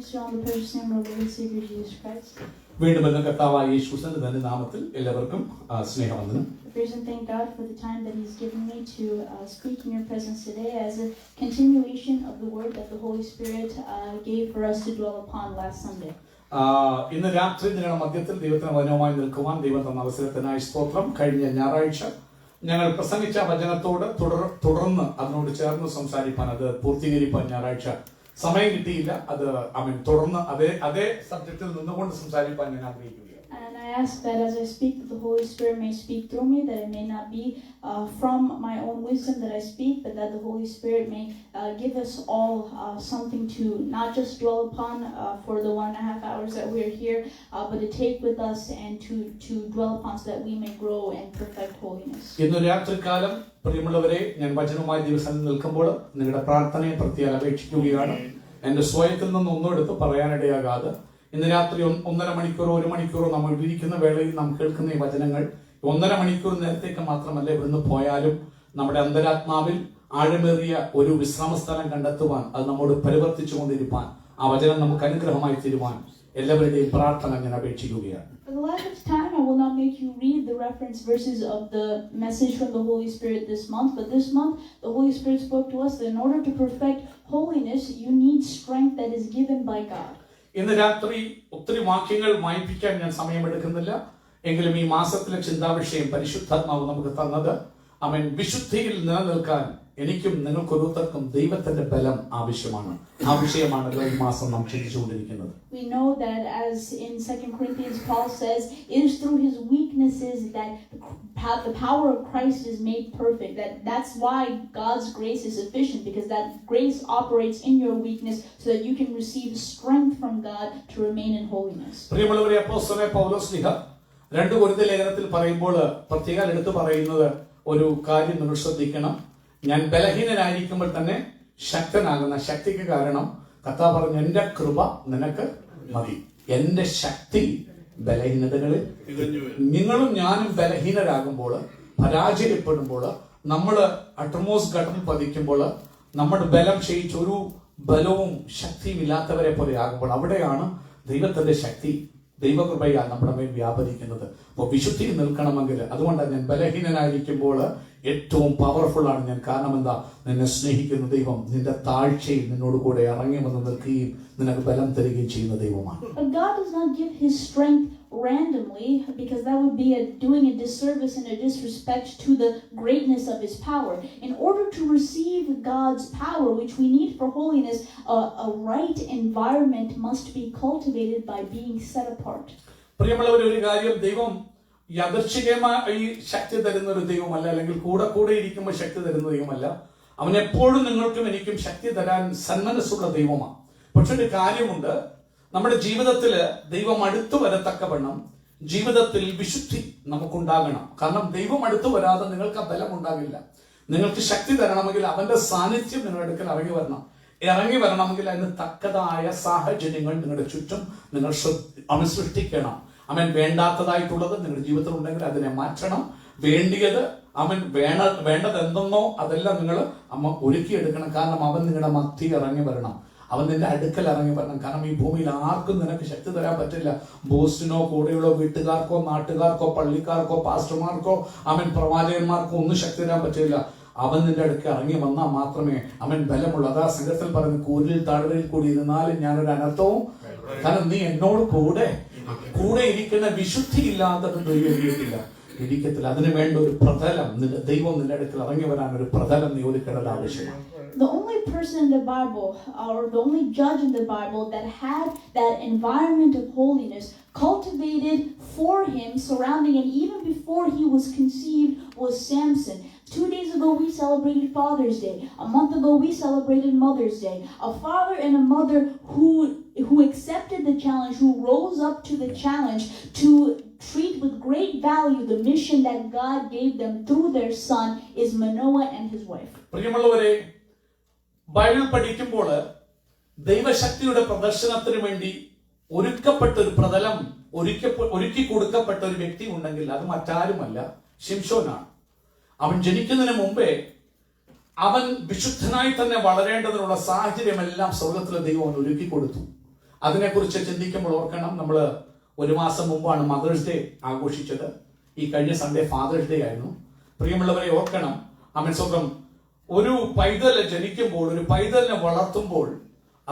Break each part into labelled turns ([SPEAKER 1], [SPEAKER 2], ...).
[SPEAKER 1] focus on the precious name of our Lord and Savior Jesus Christ.
[SPEAKER 2] വീണ്ടും എന്ന കർത്താവായ യേശുക്രിസ്തുവിന്റെ തന്നെ നാമത്തിൽ എല്ലാവർക്കും സ്നേഹവന്ദനം.
[SPEAKER 1] Praise and thank God for the time that He's given me to speak in your presence today as a continuation of the word that the Holy Spirit gave for us to dwell upon last Sunday.
[SPEAKER 2] ഇന്ന് രാത്രി നിങ്ങളുടെ മധ്യത്തിൽ ദൈവത്തിന് വചനവുമായി നിൽക്കുവാൻ ദൈവം തന്ന അവസരത്തിനായി സ്തോത്രം. കഴിഞ്ഞ ഞായറാഴ്ച ഞങ്ങൾ പ്രസംഗിച്ച വചനത്തോട് തുടർന്ന് അതിനോട് ചേർന്ന് സംസാരിപ്പാൻ, അത് പൂർത്തീകരിപ്പാൻ ഞായറാഴ്ച സമയം കിട്ടിയില്ല. അത് തുടർന്ന് അതേ സബ്ജക്റ്റിൽ നിന്നുകൊണ്ട് സംസാരിപ്പാൻ ഞാൻ ആഗ്രഹിക്കുകയാണ്.
[SPEAKER 1] And I ask that as I speak, that the Holy Spirit may speak through me, that it may not be from my own wisdom that I speak, but that the Holy Spirit may give us all something to not just dwell upon for the 1.5 hours that we are here, but to take with us and to dwell upon so that we may grow and perfect holiness.
[SPEAKER 2] ഇന്ന് രാത്രികാലം പ്രിയമുള്ളവരെ, ഞാൻ വചനവുമായി ദിവസം നിൽക്കുമ്പോൾ നിങ്ങളുടെ പ്രാർത്ഥനയെ പ്രത്യേകം അപേക്ഷിക്കുകയാണ്. എന്റെ സ്വയത്തിൽ നിന്ന് ഒന്നും എടുത്ത് പറയാനിടയാകാതെ ഇന്ന് രാത്രി 1.5 മണിക്കൂറോ 1 മണിക്കൂറോ നമ്മൾ ഇരിക്കുന്ന വേളയിൽ നാം കേൾക്കുന്ന ഈ വചനങ്ങൾ 1.5 മണിക്കൂർ നേരത്തേക്ക് മാത്രമല്ല ഇവിടുന്ന് പോയാലും നമ്മുടെ അന്തരാത്മാവിൽ ആഴമേറിയ ഒരു വിശ്രമ സ്ഥലം കണ്ടെത്തുവാൻ, അത് നമ്മോട് പരിവർത്തിച്ചുകൊണ്ടിരിക്കാൻ, ആ വചനം നമുക്ക് അനുഗ്രഹമായി തീരുവാൻ എല്ലാവരുടെയും പ്രാർത്ഥന ഞാൻ അപേക്ഷിക്കുകയാണ്.
[SPEAKER 1] For the lack of time, I will not make you read the reference verses of the message from the Holy Spirit this month, but this month the Holy Spirit spoke to us that in order to perfect holiness, you need strength that is given by God.
[SPEAKER 2] ഇന്ന് രാത്രി ഒത്തിരി വാക്യങ്ങൾ വായിപ്പിക്കാൻ ഞാൻ സമയമെടുക്കുന്നില്ല. എങ്കിലും ഈ മാസത്തിലെ ചിന്താവിഷയം പരിശുദ്ധാത്മാവ് നമുക്ക് തന്നത് വിശുദ്ധിയിൽ നിലനിൽക്കാൻ എനിക്കും നിങ്ങൾക്കൊരുത്തർക്കും ദൈവത്തിന്റെ ബലം ആവശ്യമാണ്. ആ വിഷയമാണല്ലോ ഈ മാസം നാം ചിന്തിച്ചുകൊണ്ടിരിക്കുന്നത്.
[SPEAKER 1] We know that as in 2 Corinthians Paul says, it is through his weaknesses that the power of Christ is made perfect. That's why God's grace is sufficient, because that grace operates in your weakness so that you can receive strength from God to remain in holiness.
[SPEAKER 2] പ്രിയമുള്ളവരെ, അപ്പോസ്തലനായ പൗലോസ്ലീഹ 2 കൊരിന്ത്യർ ലേഖനത്തിൽ പറയുമ്പോൾ പ്രത്യേകം എടുത്തു പറയുന്നത് ഒരു കാര്യം നിങ്ങൾ ശ്രദ്ധിക്കണം. ഞാൻ ബലഹീനനായിരിക്കുമ്പോൾ തന്നെ ശക്തനാകുന്ന ശക്തിക്ക് കാരണം കർത്താവ് പറഞ്ഞു, എന്റെ കൃപ നിനക്ക് മതി. എന്റെ ശക്തി ബലഹീനതകളിൽ. നിങ്ങളും ഞാനും ബലഹീനരാകുമ്പോൾ, പരാജയപ്പെടുമ്പോൾ, നമ്മൾ അട്മോസ് ഘട്ടത്തിൽ പതിക്കുമ്പോൾ, നമ്മുടെ ബലം ക്ഷയിച്ച് ഒരു ബലവും ശക്തിയും ഇല്ലാത്തവരെ പോലെ ആകുമ്പോൾ, അവിടെയാണ് ദൈവത്തിന്റെ ശക്തി ദൈവകൃപയാൽ നമ്മുടെ മേൽ വ്യാപരിക്കുന്നത്. അപ്പോൾ വിശുദ്ധിയിൽ നിൽക്കണമെങ്കിൽ, അതുകൊണ്ടാണ് ഞാൻ ബലഹീനനായിരിക്കുമ്പോൾ ഏറ്റവും പവർഫുൾ ആണ് ഞാൻ. കാരണം എന്താ? നിന്നെ സ്നേഹിക്കുന്ന ദൈവം നിന്റെ താഴ്ചയിൽ നിന്നോട് കൂടെ ഇറങ്ങി വന്ന് നിൽക്കുകയും നിനക്ക് ബലം തരികയും ചെയ്യുന്ന ദൈവമാണ്.
[SPEAKER 1] But God does not give his strength randomly, because that would be doing a disservice and a disrespect to the greatness of his power. In order to receive God's power, which we need for holiness, a right environment must be cultivated by being set apart.
[SPEAKER 2] പ്രിയമുള്ളവർ, ഒരു കാര്യം, ദൈവം യാദൃച്ഛികമായി ശക്തി തരുന്ന ഒരു ദൈവമല്ല, അല്ലെങ്കിൽ കൂടെ ഇരിക്കുമ്പോൾ ശക്തി തരുന്ന ദൈവമല്ല. അവൻ എപ്പോഴും നിങ്ങൾക്കും എനിക്കും ശക്തി തരാൻ സന്മനസ്സുള്ള ദൈവമാണ്. പക്ഷെ ഒരു കാര്യമുണ്ട്, നമ്മുടെ ജീവിതത്തിൽ ദൈവം അടുത്തു വരത്തക്കവണ്ണം ജീവിതത്തിൽ വിശുദ്ധി നമുക്കുണ്ടാകണം. കാരണം ദൈവം അടുത്തു വരാതെ നിങ്ങൾക്ക് ആ ബലം ഉണ്ടാകില്ല. നിങ്ങൾക്ക് ശക്തി തരണമെങ്കിൽ അവന്റെ സാന്നിധ്യം നിങ്ങളുടെ അടുക്കൽ ഇറങ്ങി വരണമെങ്കിൽ അതിന് തക്കതായ സാഹചര്യങ്ങൾ നിങ്ങളുടെ ചുറ്റും നിങ്ങൾ സൃഷ്ടിക്കണം. വേണ്ടാത്തതായിട്ടുള്ളത് നിങ്ങളുടെ ജീവിതത്തിൽ ഉണ്ടെങ്കിൽ അതിനെ മാറ്റണം. വേണ്ടിയത് വേണ്ടത് എന്തെന്നോ അതെല്ലാം നിങ്ങൾ ഒരുക്കിയെടുക്കണം. കാരണം അവൻ നിങ്ങളുടെ മധ്യ ഇറങ്ങി വരണം, അവൻ നിന്റെ അടുക്കൽ ഇറങ്ങി വരണം. കാരണം ഈ ഭൂമിയിൽ ആർക്കും നിനക്ക് ശക്തി തരാൻ പറ്റില്ല. ബോസിനോ കൂടെയുള്ള വീട്ടുകാർക്കോ നാട്ടുകാർക്കോ പള്ളിക്കാർക്കോ പാസ്റ്റർമാർക്കോ പ്രവാചകന്മാർക്കോ ഒന്നും ശക്തി തരാൻ പറ്റില്ല. അവൻ നിന്റെ അടുക്ക് ഇറങ്ങി വന്നാൽ മാത്രമേ അവൻ ബലമുള്ളൂ. അതാ സംഘത്തിൽ പറഞ്ഞു, കൂരിൽ താഴ്വരയിൽ കൂടി ഇരുന്നാലും ഞാനൊരു അനർത്ഥവും, കാരണം നീ എന്നോട് കൂടെ ഇരിക്കുന്ന വിശുദ്ധി ഇല്ലാത്തത് ഇരിക്കത്തില്ല. അതിനു വേണ്ട ഒരു പ്രതലം ദൈവം നിന്റെ അടുക്കൽ ഇറങ്ങി വരാൻ ഒരു പ്രതലം നീ ഒരുക്കേണ്ടത് ആവശ്യമാണ്.
[SPEAKER 1] The only person in the Bible, or the only judge in the Bible, that had that environment of holiness cultivated for him, surrounding him, even before he was conceived, was Samson. 2 days ago we celebrated Father's Day. A month ago we celebrated Mother's Day. A father and a mother who accepted the challenge, who rose up to the challenge to treat with great value the mission that God gave them through their son, is Manoah and his wife.
[SPEAKER 2] പ്രിയമുള്ളവരെ, Bible പഠിക്കുമ്പോൾ ദൈവശക്തിയുടെ പ്രദർശനത്തിന് വേണ്ടി ഒരുക്കപ്പെട്ട ഒരു പ്രതലം ഒരുക്കി കൊടുക്കപ്പെട്ട ഒരു വ്യക്തി ഉണ്ടെങ്കിൽ അത് മറ്റാരുമല്ല, ശിംശോനാണ്. അവൻ ജനിക്കുന്നതിന് മുമ്പേ അവൻ വിശുദ്ധനായി തന്നെ വളരേണ്ടതിനുള്ള സാഹചര്യമെല്ലാം സ്വർഗത്തിലെ ദൈവം ഒരുക്കി കൊടുത്തു. അതിനെക്കുറിച്ച് ചിന്തിക്കുമ്പോൾ ഓർക്കണം, നമ്മൾ ഒരു മാസം മുമ്പാണ് മദേഴ്സ് ഡേ ആഘോഷിച്ചത്. ഈ കഴിഞ്ഞ സൺഡേ ഫാദേഴ്സ് ഡേ ആയിരുന്നു. പ്രിയമുള്ളവരെ ഓർക്കണം, സ്വന്തം ഒരു പൈതൽ ജനിക്കുമ്പോൾ, ഒരു പൈതലിനെ വളർത്തുമ്പോൾ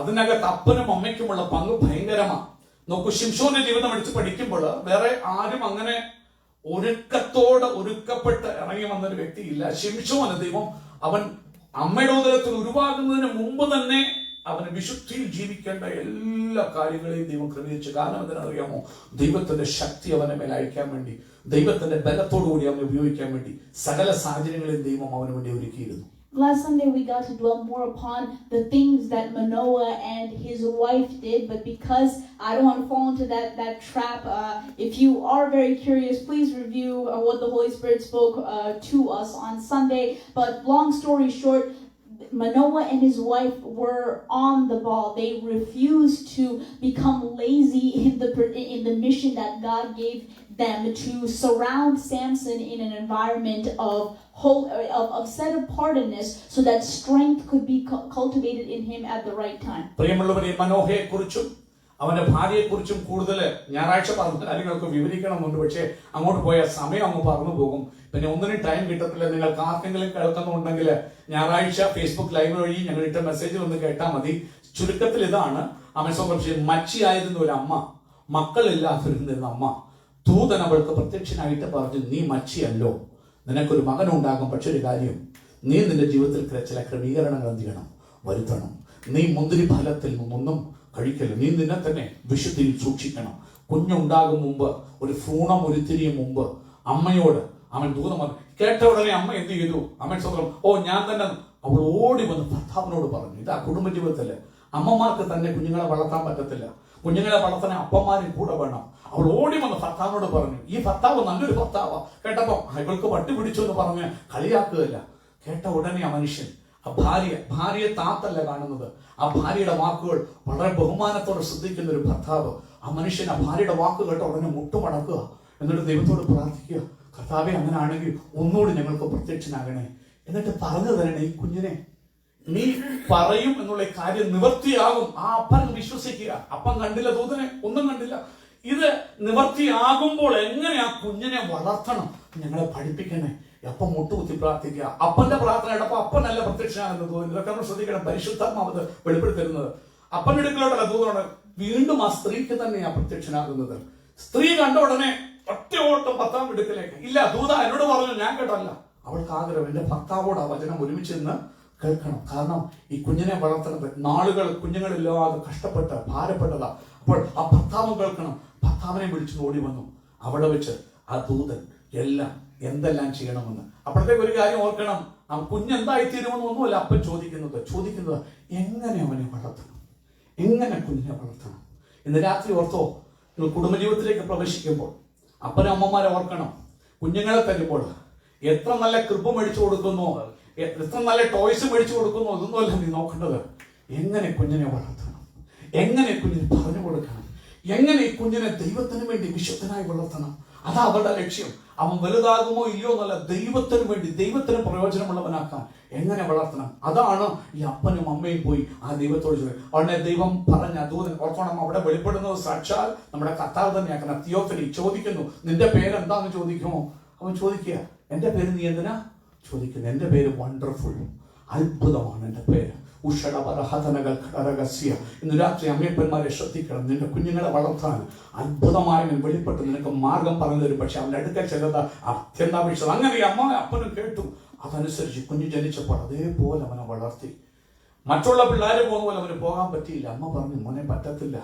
[SPEAKER 2] അതിനകത്ത് അപ്പനും അമ്മയ്ക്കുമുള്ള പങ്ക് ഭയങ്കരമാണ്. നോക്കൂ, ശിംശോന്റെ ജീവിതം എടുത്ത് പഠിക്കുമ്പോൾ വേറെ ആരും അങ്ങനെ ഒരുക്കപ്പെട്ട് ഇറങ്ങി വന്നൊരു വ്യക്തിയില്ല. ശിംശോന് ദൈവം അവൻ അമ്മയുടെ ഉദരത്തിൽ ഉരുവാകുന്നതിന് മുമ്പ് തന്നെ അവന് വിശുദ്ധിയിൽ ജീവിക്കേണ്ട എല്ലാ കാര്യങ്ങളെയും ദൈവം ക്രമീകരിച്ചു. കാരണം എന്തിനറിയാമോ? ദൈവത്തിന്റെ ശക്തി അവനെ മേൽ അയക്കാൻ വേണ്ടി, ദൈവത്തിന്റെ ബലത്തോടുകൂടി അവനെ ഉപയോഗിക്കാൻ വേണ്ടി സകല സാഹചര്യങ്ങളെയും ദൈവം അവന് വേണ്ടി ഒരുക്കിയിരുന്നു.
[SPEAKER 1] Last Sunday we got to dwell more upon the things that Manoah and his wife did, but because I don't want to fall into that trap, if you are very curious, please review what the Holy Spirit spoke to us on Sunday. But long story short, Manoah and his wife were on the ball. They refused to become lazy in the mission that God gave them to surround Samson in an environment of set apartedness, so that strength could be cultivated in him at the right time.
[SPEAKER 2] പ്രിയമുള്ളവരെ, മനോഹയെ കുറിച്ചും അവന്റെ ഭാര്യയെ കുറിച്ചും കൂടുതൽ ഞായറാഴ്ച പറഞ്ഞ കാര്യങ്ങളൊക്കെ വിവരിക്കണമെന്നുണ്ട്. പക്ഷേ അങ്ങോട്ട് പോയ സമയം അങ്ങ് പറന്നു പോകും. പിന്നെ ഒന്നിനും ടൈം കിട്ടത്തില്ല. നിങ്ങൾക്ക് ആർക്കെങ്കിലും കേൾക്കുന്നുണ്ടെങ്കിൽ ഞായറാഴ്ച ഫേസ്ബുക്ക് ലൈവ് വഴി ഞങ്ങൾ ഇട്ട മെസ്സേജിൽ ഒന്ന് കേട്ടാൽ മതി. ചുരുക്കത്തിൽ ഇതാണ്, മച്ചിയായിരുന്ന ഒരു അമ്മ, മക്കളില്ലാതിരുന്നിരുന്ന അമ്മ, ദൂതൻ അവൾക്ക് പ്രത്യക്ഷനായിട്ട് പറഞ്ഞു, നീ മച്ചിയല്ലോ, നിനക്കൊരു മകനുണ്ടാകും. പക്ഷെ ഒരു കാര്യം, നീ നിന്റെ ജീവിതത്തിൽ ചില ക്രമീകരണങ്ങൾ എന്ത് ചെയ്യണം, വരുത്തണം. നീ മുന്തിരി ഫലത്തിൽ നിന്നൊന്നും കഴിക്കല്ലോ. നീ നിന്നെ തന്നെ വിശുദ്ധിയിൽ സൂക്ഷിക്കണം. കുഞ്ഞുണ്ടാകും മുമ്പ്, ഒരു ഭ്രൂണം ഉരുത്തിരിയും മുമ്പ് അമ്മയോട് അവൻ ദൂതം പറഞ്ഞു. കേട്ട ഉടനെ അമ്മ എന്ത് ചെയ്തു? സ്വന്തം ഞാൻ തന്നെ. അവൾ ഓടി വന്ന് ഭർത്താവിനോട് പറഞ്ഞു. ഇതാ കുടുംബജീവിതത്തില് അമ്മമാർക്ക് തന്നെ കുഞ്ഞുങ്ങളെ വളർത്താൻ പറ്റത്തില്ല. കുഞ്ഞുങ്ങളെ വളർത്താൻ അപ്പന്മാരും കൂടെ വേണം. അവൾ ഓടി വന്ന് ഭർത്താവിനോട് പറഞ്ഞു. ഈ ഭർത്താവ് നല്ലൊരു ഭർത്താവാ. കേട്ടപ്പോ ഇവൾക്ക് പട്ടി പിടിച്ചു എന്ന് പറഞ്ഞ് കളിയാക്കുകയല്ല. കേട്ട ഉടനെ ആ മനുഷ്യൻ, ആ ഭാര്യയെ താത്തല്ല കാണുന്നത്, ആ ഭാര്യയുടെ വാക്കുകൾ വളരെ ബഹുമാനത്തോടെ ശ്രദ്ധിക്കുന്ന ഒരു ഭർത്താവ്, ആ മനുഷ്യൻ ആ ഭാര്യയുടെ വാക്ക് കേട്ട ഉടനെ മുട്ടുമടക്കുക. എന്നിട്ട് ദൈവത്തോട് പ്രാർത്ഥിക്കുക, കർത്താവെ, അങ്ങനെയാണെങ്കിൽ ഒന്നുകൂടി ഞങ്ങൾക്ക് പ്രത്യക്ഷനാകണേ. എന്നിട്ട് പറഞ്ഞു തരണേ, ഈ കുഞ്ഞിനെ നീ പറയും എന്നുള്ള കാര്യം നിവർത്തിയാകും. ആ അപ്പൻ വിശ്വസിക്കുക. അപ്പൻ കണ്ടില്ല, ദൂതനെ ഒന്നും കണ്ടില്ല. ഇത് നിവർത്തിയാകുമ്പോൾ എങ്ങനെ ആ കുഞ്ഞിനെ വളർത്തണം ഞങ്ങളെ പഠിപ്പിക്കണേ. അപ്പം മുട്ടുകുത്തി പ്രാർത്ഥിക്കുക. അപ്പന്റെ പ്രാർത്ഥനയുടെ അപ്പനല്ല പ്രത്യക്ഷനാകുന്നത്. ഇതൊക്കെ നമ്മൾ ശ്രദ്ധിക്കണം. പരിശുദ്ധാത്മാവ് വെളിപ്പെടുത്തരുന്നത് അപ്പന്റെ അടുക്കലോട്ടല്ല, ദൂതനോട്. വീണ്ടും ആ സ്ത്രീക്ക് തന്നെയാണ് പ്രത്യക്ഷനാകുന്നത്. സ്ത്രീ കണ്ട ഉടനെ ഒറ്റ ഓട്ടം ഭർത്താവ് എടുക്കലേക്ക്. ഇല്ല, ദൂത എന്നോട് പറഞ്ഞു, ഞാൻ കേട്ടല്ല. അവൾക്ക് ആഗ്രഹം, എന്റെ ഭർത്താവോട് ആ വചനം ഒരുമിച്ച് നിന്ന് കേൾക്കണം. കാരണം ഈ കുഞ്ഞിനെ വളർത്തുന്നത് നാളുകൾ കുഞ്ഞുങ്ങളില്ലാതെ കഷ്ടപ്പെട്ട് ഭാരപ്പെട്ടതാ. അപ്പോൾ ആ ഭർത്താവും കേൾക്കണം. ഭർത്താവിനെ വിളിച്ചു ഓടി വന്നു. അവിടെ വെച്ച് ആ ദൂതൻ എന്തെല്ലാം ചെയ്യണമെന്ന്. അപ്പോഴത്തേക്ക് ഒരു കാര്യം ഓർക്കണം, ആ കുഞ്ഞെന്തായി തീരുമെന്നൊന്നുമല്ല അപ്പൻ ചോദിക്കുന്നത് എങ്ങനെ അവനെ വളർത്തണം, എങ്ങനെ കുഞ്ഞിനെ വളർത്തണം. ഇന്ന് രാത്രി ഓർത്തോ, നിങ്ങൾ കുടുംബജീവിതത്തിലേക്ക് പ്രവേശിക്കുമ്പോൾ അപ്പനും അമ്മമാരെ ഓർക്കണം. കുഞ്ഞുങ്ങളെ തരുമ്പോൾ എത്ര നല്ല കൃപ മേടിച്ചു കൊടുക്കുന്നു, എത്ര നല്ല ടോയ്സ് മേടിച്ചു കൊടുക്കുന്നു, അതൊന്നുമല്ല നീ നോക്കേണ്ടത്. എങ്ങനെ കുഞ്ഞിനെ വളർത്തണം, എങ്ങനെ കുഞ്ഞിനെ പറഞ്ഞു കൊടുക്കണം, എങ്ങനെ ഈ കുഞ്ഞിനെ ദൈവത്തിന് വേണ്ടി വിശുദ്ധനായി വളർത്തണം. അതാ അവരുടെ ലക്ഷ്യം. അവൻ വലുതാകുമോ ഇല്ലയോ എന്നല്ല, ദൈവത്തിന് വേണ്ടി, ദൈവത്തിന് പ്രയോജനമുള്ളവനാക്കാൻ എങ്ങനെ വളർത്തണം. അതാണ് ഈ അപ്പനും അമ്മയും പോയി ആ ദൈവത്തോട് ചോദിക്കും. ഉടനെ ദൈവം പറഞ്ഞ ദൂതൻ ഓർത്തോണം, അവിടെ വെളിപ്പെടുന്നത് സാക്ഷാൽ നമ്മുടെ കർത്താവ് തന്നെയാക്കണം. തിയോഫനി ചോദിക്കുന്നു, നിന്റെ പേരെന്താന്ന് ചോദിക്കുമോ? അവൻ ചോദിക്കുക, എന്റെ പേര് നീ എന്തിനാ ചോദിക്കുന്നത്? എന്റെ പേര് വണ്ടർഫുൾ, അത്ഭുതമാണ് എന്റെ പേര്. ഇന്ന് രാത്രി അമ്മയപ്പന്മാരെ ശ്രദ്ധിക്കണം. നിന്റെ കുഞ്ഞുങ്ങളെ വളർത്താൻ അത്ഭുതമായി വെളിപ്പെട്ട് നിനക്ക് മാർഗം പറഞ്ഞു തരും. പക്ഷെ അവന്റെ അടുക്കൽ ചിലത് അത്യന്താപേക്ഷിച്ചത്. അങ്ങനെ അമ്മ അപ്പനും കേട്ടു. അതനുസരിച്ച് കുഞ്ഞു ജനിച്ചപ്പോൾ അതേപോലെ അവനെ വളർത്തി. മറ്റുള്ള പിള്ളേർ പോകുന്ന പോലെ അവന് പോകാൻ പറ്റിയില്ല. അമ്മ പറഞ്ഞു, മോനെ പറ്റത്തില്ല,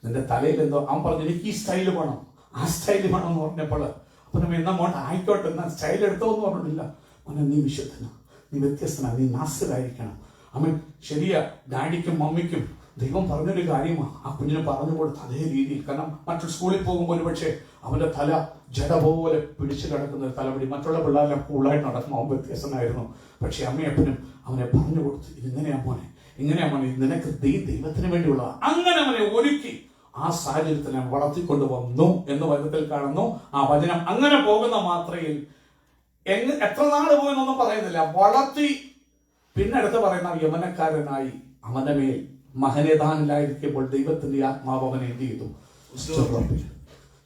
[SPEAKER 2] നിന്റെ തലയിൽ എന്തോ. അവൻ പറഞ്ഞു, എനിക്ക് ഈ സ്റ്റൈല് വേണം, ആ സ്റ്റൈല് വേണം എന്ന് പറഞ്ഞപ്പോൾ അപ്പനും എന്നാ മോട്ടെ ആയിക്കോട്ടെ, എന്നാ സ്റ്റൈൽ എടുത്തോ എന്ന് പറഞ്ഞിട്ടില്ല. മോനെ, നീ വിശുദ്ധനാ, നീ വ്യത്യസ്തനാ, നീ നാസ്തികനായിരിക്കണം. അവൻ ശരിയാ, ഡാഡിക്കും മമ്മിക്കും ദൈവം പറഞ്ഞൊരു കാര്യമാണ് ആ കുഞ്ഞിനെ പറഞ്ഞു കൊടുത്ത് അതേ രീതിയിൽ. കാരണം മറ്റു സ്കൂളിൽ പോകുമ്പോൾ ഒരു പക്ഷേ അവന്റെ തല ജട പോലെ പിടിച്ചു കിടക്കുന്ന ഒരു തലമുടി. മറ്റുള്ള പിള്ളേരെല്ലാം കൂളായിട്ട് നടക്കുമ്പോൾ അവൻ വ്യത്യസ്തനായിരുന്നു. പക്ഷെ അമ്മയപ്പനും അവനെ പറഞ്ഞു കൊടുത്തു, ഇങ്ങനെയാ മോനെ, ഇങ്ങനെയാ മോനെ, നിനക്ക് ദൈവത്തിന് വേണ്ടിയുള്ള. അങ്ങനെ അവനെ ഒരുക്കി ആ സാഹചര്യത്തിനെ വളർത്തിക്കൊണ്ടു വന്നു എന്ന് വചനത്തിൽ കാണുന്നു. ആ വചനം അങ്ങനെ പോകുന്ന മാത്രയിൽ എത്ര നാള് പോയെന്നൊന്നും പറയുന്നില്ല, വളർത്തി. പിന്നെ അടുത്ത് പറയുന്ന യവനക്കാരനായി അവന്റെ മേൽ മഹനേതാനിലായിരിക്കുമ്പോൾ ദൈവത്തിന്റെ ആത്മാവ് അവനെ എന്ത് ചെയ്തു? ഉറപ്പിച്ചു.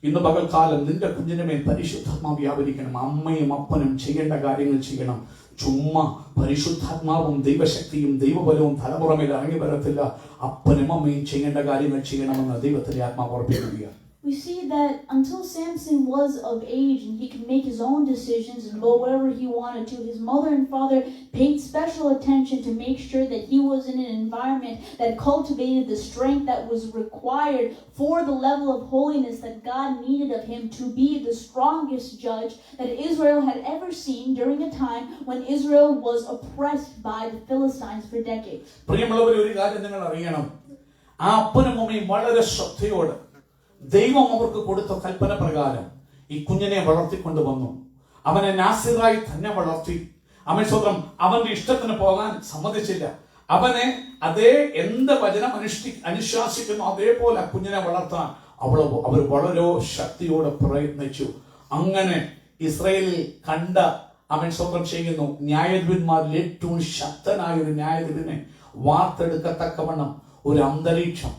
[SPEAKER 2] ഇന്ന് പകൽക്കാലം നിന്റെ കുഞ്ഞിന് മേൽ പരിശുദ്ധാത്മാവ് വ്യാപരിക്കണം. അമ്മയും അപ്പനും ചെയ്യേണ്ട കാര്യങ്ങൾ ചെയ്യണം. ചുമ്മാ പരിശുദ്ധാത്മാവും ദൈവശക്തിയും ദൈവബലവും തലമുറമേൽ ഇറങ്ങി വരത്തില്ല. അപ്പനും അമ്മയും ചെയ്യേണ്ട കാര്യങ്ങൾ ചെയ്യണമെന്ന് ദൈവത്തിന്റെ ആത്മാവ് ഉറപ്പിക്കുകയാണ്.
[SPEAKER 1] We see that until Samson was of age and he could make his own decisions and go wherever he wanted to, his mother and father paid special attention to make sure that he was in an environment that cultivated the strength that was required for the level of holiness that God needed of him to be the strongest judge that Israel had ever seen during a time when Israel was oppressed by the Philistines for decades.
[SPEAKER 2] പ്രിയമുള്ളവരെ, ഒരു കാര്യം നിങ്ങൾ അറിയണം. ആ അപ്പനും അമ്മയും വളരെ ശ്രദ്ധയോടെ ദൈവം അവർക്ക് കൊടുത്ത കൽപ്പന പ്രകാരം ഈ കുഞ്ഞിനെ വളർത്തിക്കൊണ്ട് വന്നു. അവനെ നാസിറായി തന്നെ വളർത്തി. അവൻ സ്വന്തം അവന്റെ ഇഷ്ടത്തിന് പോകാൻ സമ്മതിച്ചില്ല. അവനെ അതേ എന്ത് വചനം അനുശാസിക്കുന്നു അതേപോലെ ആ കുഞ്ഞിനെ വളർത്താൻ അവർ വളരെ ശക്തിയോടെ പ്രയത്നിച്ചു. അങ്ങനെ ഇസ്രായേലിൽ കണ്ട അവൻ സ്വന്തം ചെയ്യുന്നു ന്യായാധിപന്മാരിൽ ഏറ്റവും ശക്തനായ ഒരു ന്യായാധിപനെ വാർത്തെടുക്കത്തക്കവണ്ണം ഒരു അന്തരീക്ഷം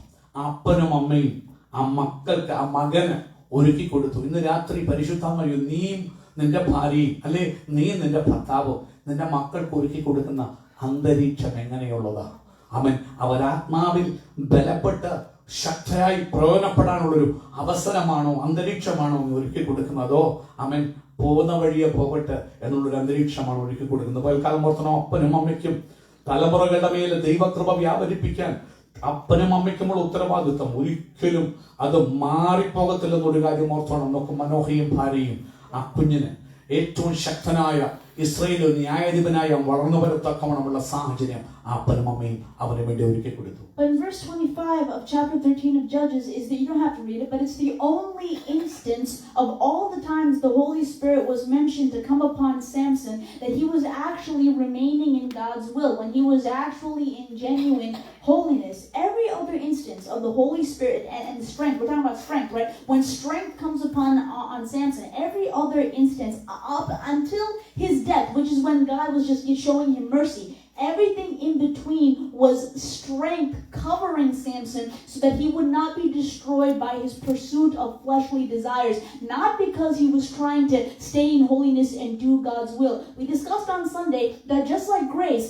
[SPEAKER 2] അപ്പനും അമ്മയും ആ മക്കൾക്ക് ആ മകന് ഒരുക്കി കൊടുത്തു. ഇന്ന് രാത്രി പരിശുദ്ധമായി നീയും നിന്റെ ഭാര്യയും അല്ലെ നീ നിന്റെ ഭർത്താവോ നിന്റെ മക്കൾക്ക് ഒരുക്കി കൊടുക്കുന്ന അന്തരീക്ഷം എങ്ങനെയുള്ളതാ? അവരാത്മാവിൽ ബലപ്പെട്ട് ശക്തരായി പ്രയോജനപ്പെടാനുള്ളൊരു അവസരമാണോ അന്തരീക്ഷമാണോ ഒരുക്കി കൊടുക്കുന്നതോ പോകുന്ന വഴിയെ പോകട്ടെ എന്നുള്ളൊരു അന്തരീക്ഷമാണ് ഒരുക്കി കൊടുക്കുന്നത്? പൽക്കാലം ഓർത്തണം, അപ്പനും അമ്മയ്ക്കും തലമുറകളുടെ മേലെ ദൈവകൃപ വ്യാപരിപ്പിക്കാൻ അപ്പനും അമ്മയ്ക്കുമുള്ള ഉത്തരവാദിത്വം ഒരിക്കലും അത് മാറിപ്പോകത്തില്ലെന്നൊരു കാര്യം ഓർത്തോണം. നോക്കും, മനോഹയും ഭാര്യയും ആ കുഞ്ഞിന് ഏറ്റവും ശക്തനായ ഇസ്രായേൽ ന്യായാധിപനായി വളർന്നു വരത്തക്കവണ്ണമുള്ള സാഹചര്യം അപ്പനും അമ്മയും അവന് വേണ്ടി ഒരുക്കി കൊടുത്തു.
[SPEAKER 1] But in verse 25 of chapter 13 of Judges is that you don't have to read it, but it's the only instance of all the times the Holy Spirit was mentioned to come upon Samson that he was actually remaining in God's will, when he was actually in genuine holiness. Every other instance of the Holy Spirit and strength, we're talking about strength, right? When strength comes upon on Samson, every other instance up until his death, which is when God was just showing him mercy, everything in between was strength covering Samson so that he would not be destroyed by his pursuit of fleshly desires, not because he was trying to stay in holiness and do God's will. We discussed on Sunday that just like grace,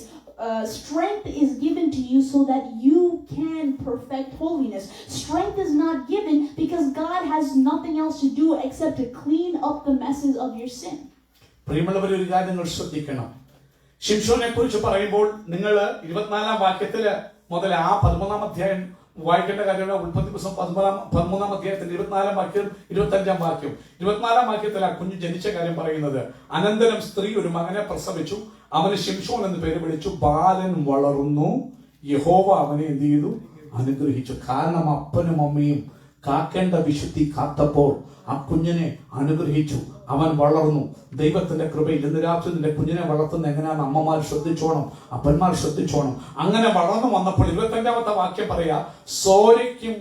[SPEAKER 1] strength is given to you so that you can perfect holiness. Strength is not given because God has nothing else to do except to clean up the messes of your sin.
[SPEAKER 2] പ്രിയമുള്ളവരെ, ഒരു കാര്യം നിങ്ങൾ ശ്രദ്ധിക്കണം. ശിംശോനെ കുറിച്ച് പറയുമ്പോൾ നിങ്ങൾ 24 വാക്യത്തില് മുതൽ ആ 13 അധ്യായം വായിക്കേണ്ട കാര്യമാണ്. ഉൽപ്പത്തി പുസ്തകം 13 അധ്യായത്തിൽ 24 വാക്യം 25 വാക്യം 24 വാക്യത്തിൽ ആ കുഞ്ഞ് ജനിച്ച കാര്യം പറയുന്നത്, അനന്തരം സ്ത്രീ ഒരു മകനെ പ്രസവിച്ചു, അവന് ശിംശോൻ എന്ന് പേര് വിളിച്ചു. ബാലൻ വളർന്നു, യഹോവ അവനെ എന്ത് ചെയ്തു? അനുഗ്രഹിച്ചു. കാരണം അപ്പനും അമ്മയും കാക്കേണ്ട വിശുദ്ധി കാത്തപ്പോൾ ആ കുഞ്ഞിനെ അനുഗ്രഹിച്ചു. അവൻ വളർന്നു ദൈവത്തിന്റെ കൃപയിൽ. ഇന്ന് രാത്രി നിന്റെ കുഞ്ഞിനെ വളർത്തുന്ന എങ്ങനെയാണ് അമ്മമാർ ശ്രദ്ധിച്ചോണം, അപ്പന്മാർ ശ്രദ്ധിച്ചോണം. അങ്ങനെ വളർന്നു വന്നപ്പോൾ 25 വാക്യം പറയാ, സോരയ്ക്കും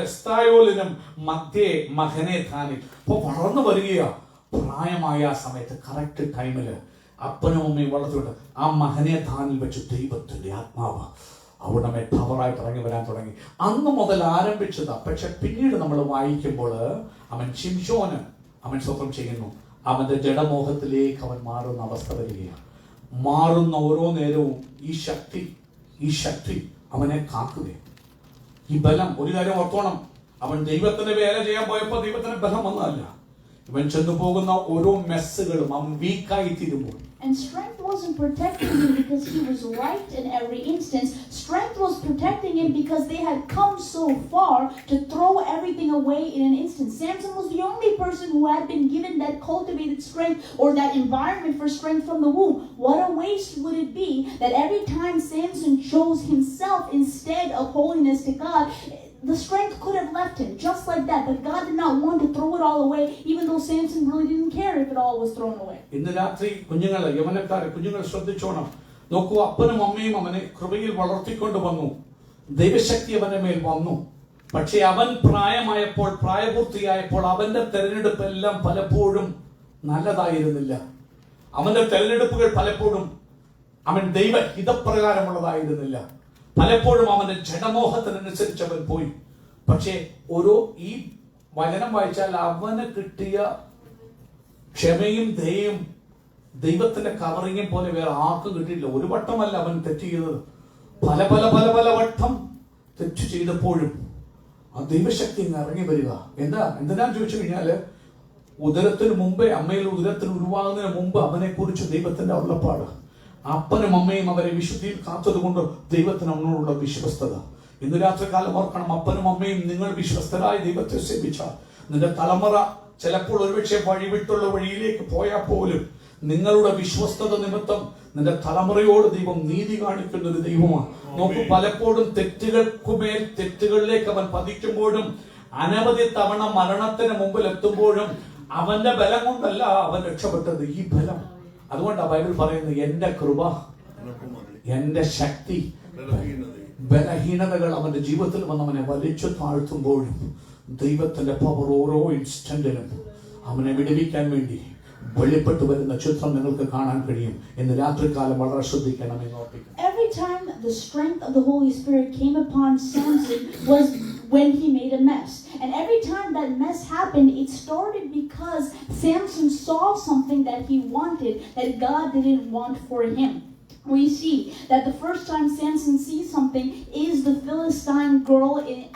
[SPEAKER 2] എസ്തായോലിനും മധ്യേ മകനെ ധാനിൽ. അപ്പൊ വളർന്നു വരികയാ. പ്രായമായ ആ സമയത്ത് കറക്റ്റ് ടൈമില് അപ്പനും അമ്മയും വളർത്തിയിട്ട് ആ മകനെ ധാനിൽ വെച്ച് ദൈവത്തിന്റെ ആത്മാവ് അവിടെ പവറായിട്ട് ഇറങ്ങി വരാൻ തുടങ്ങി. അന്ന് മുതൽ ആരംഭിച്ചതാ. പക്ഷെ പിന്നീട് നമ്മൾ വായിക്കുമ്പോൾ അവൻ ശിംശോന് അവൻ സ്വന്തം ചെയ്യുന്നു. അവന്റെ ജഡമോഹത്തിലേക്ക് അവൻ മാറുന്ന അവസ്ഥ വരികയാണ്. മാറുന്ന ഓരോ നേരവും ഈ ശക്തി അവനെ കാക്കുകയും ഈ ബലം. ഒരു കാര്യം ഓർത്തോണം, അവൻ ദൈവത്തിന്റെ വേല ചെയ്യാൻ പോയപ്പോ ദൈവത്തിന് ബലം വന്നതല്ല. ഇവൻ ചെന്നു പോകുന്ന ഓരോ മെസ്സുകളും അവൻ വീക്കായി തീരുമ്പോൾ.
[SPEAKER 1] And strength wasn't protecting him because he was right in every instance. Strength was protecting him because they had come so far to throw everything away in an instant. Samson was the only person who had been given that cultivated strength or that environment for strength from the womb. What a waste would it be that every time Samson chose himself instead of holiness to God, the strength could have left him just like that, but God did not want to throw it all away, even though Samson really didn't care if it all was thrown away.
[SPEAKER 2] ഇന്ന് രാത്രി കുഞ്ഞുങ്ങൾ, യവനക്കാരെ കുഞ്ഞുങ്ങൾ ശ്രദ്ധിച്ചോണം. നോക്കൂ, അപ്പനും അമ്മയും അവനെ കൃപയിൽ വളർത്തിക്കൊണ്ട് വന്നു. ദൈവശക്തി അവന്റെ മേൽ വന്നു. പക്ഷെ അവൻ പ്രായപൂർത്തിയായപ്പോൾ അവന്റെ തെരഞ്ഞെടുപ്പ് എല്ലാം പലപ്പോഴും നല്ലതായിരുന്നില്ല. അവന്റെ തെരഞ്ഞെടുപ്പുകൾ പലപ്പോഴും അവൻ ദൈവഹിതപ്രകാരമുള്ളതായിരുന്നില്ല. പലപ്പോഴും അവന്റെ ജഡമോഹത്തിനനുസരിച്ച് അവൻ പോയി. പക്ഷേ ഓരോ ഈ വചനം വായിച്ചാൽ അവന് കിട്ടിയ ക്ഷമയും ദയയും ദൈവത്തിന്റെ കവറിങ്ങും പോലെ വേറെ ആർക്കും കിട്ടിയില്ല. ഒരു വട്ടമല്ല അവൻ തെറ്റ് ചെയ്തത്, പല പല പല പല വട്ടം തെറ്റ് ചെയ്തപ്പോഴും ആ ദൈവശക്തി ഇറങ്ങി വരിക. എന്തിനാന്ന് ചോദിച്ചു കഴിഞ്ഞാല് ഉദരത്തിന് മുമ്പേ, അമ്മയിൽ ഉദരത്തിന് ഉരുവാകുന്നതിന് മുമ്പ് അവനെ കുറിച്ച് ദൈവത്തിന്റെ അരുളപ്പാട്. അപ്പനും അമ്മയും അവരെ വിശുദ്ധിയിൽ കാത്തത് കൊണ്ട് ദൈവത്തിന് അവനോടുള്ള വിശ്വസ്തത. ഇന്ന് രാത്രികാലം ഓർക്കണം, അപ്പനും അമ്മയും നിങ്ങൾ വിശ്വസ്തരായി ദൈവത്തെ സേവിച്ചാൽ നിന്റെ തലമുറ ചിലപ്പോൾ ഒരുപക്ഷെ വഴിവിട്ടുള്ള വഴിയിലേക്ക് പോയാൽ പോലും നിങ്ങളുടെ വിശ്വസ്തത നിമിത്തം നിന്റെ തലമുറയോട് ദൈവം നീതി കാണിക്കുന്ന ഒരു ദൈവമാണ്. നോക്കൂ, പലപ്പോഴും തെറ്റുകൾക്കുമേൽ തെറ്റുകളിലേക്ക് അവൻ പതിക്കുമ്പോഴും അനവധി തവണ മരണത്തിന് മുമ്പിൽ എത്തുമ്പോഴും അവന്റെ ബലം കൊണ്ടല്ല അവൻ രക്ഷപ്പെട്ടത്, ഈ ബലം. അതുകൊണ്ടാണ് ബൈബിൾ പറയുന്നത്, എന്റെ കൃപ, എന്റെ ശക്തി ബലഹീനതകൾ അവന്റെ ജീവിതത്തിൽ വന്നവനെ വലിച്ചു താഴ്ത്തുമ്പോഴും ദൈവത്തിന്റെ പവർ ഓരോ ഇൻസ്റ്റന്റിലും അവനെ വിടുവിക്കാൻ വേണ്ടി വെളിപ്പെട്ടു വരുന്ന ചിത്രം നിങ്ങൾക്ക് കാണാൻ കഴിയും. ഇന്ന് രാത്രികാലം വളരെ ശ്രദ്ധിക്കണമെന്ന് ഓർപ്പിക്കും.
[SPEAKER 1] Every time the strength of the Holy Spirit came upon Samson was when he made a mess. And every time that mess happened, it started because Samson saw something that he wanted that God didn't want for him. We see that the first time Samson sees something is the Philistine girl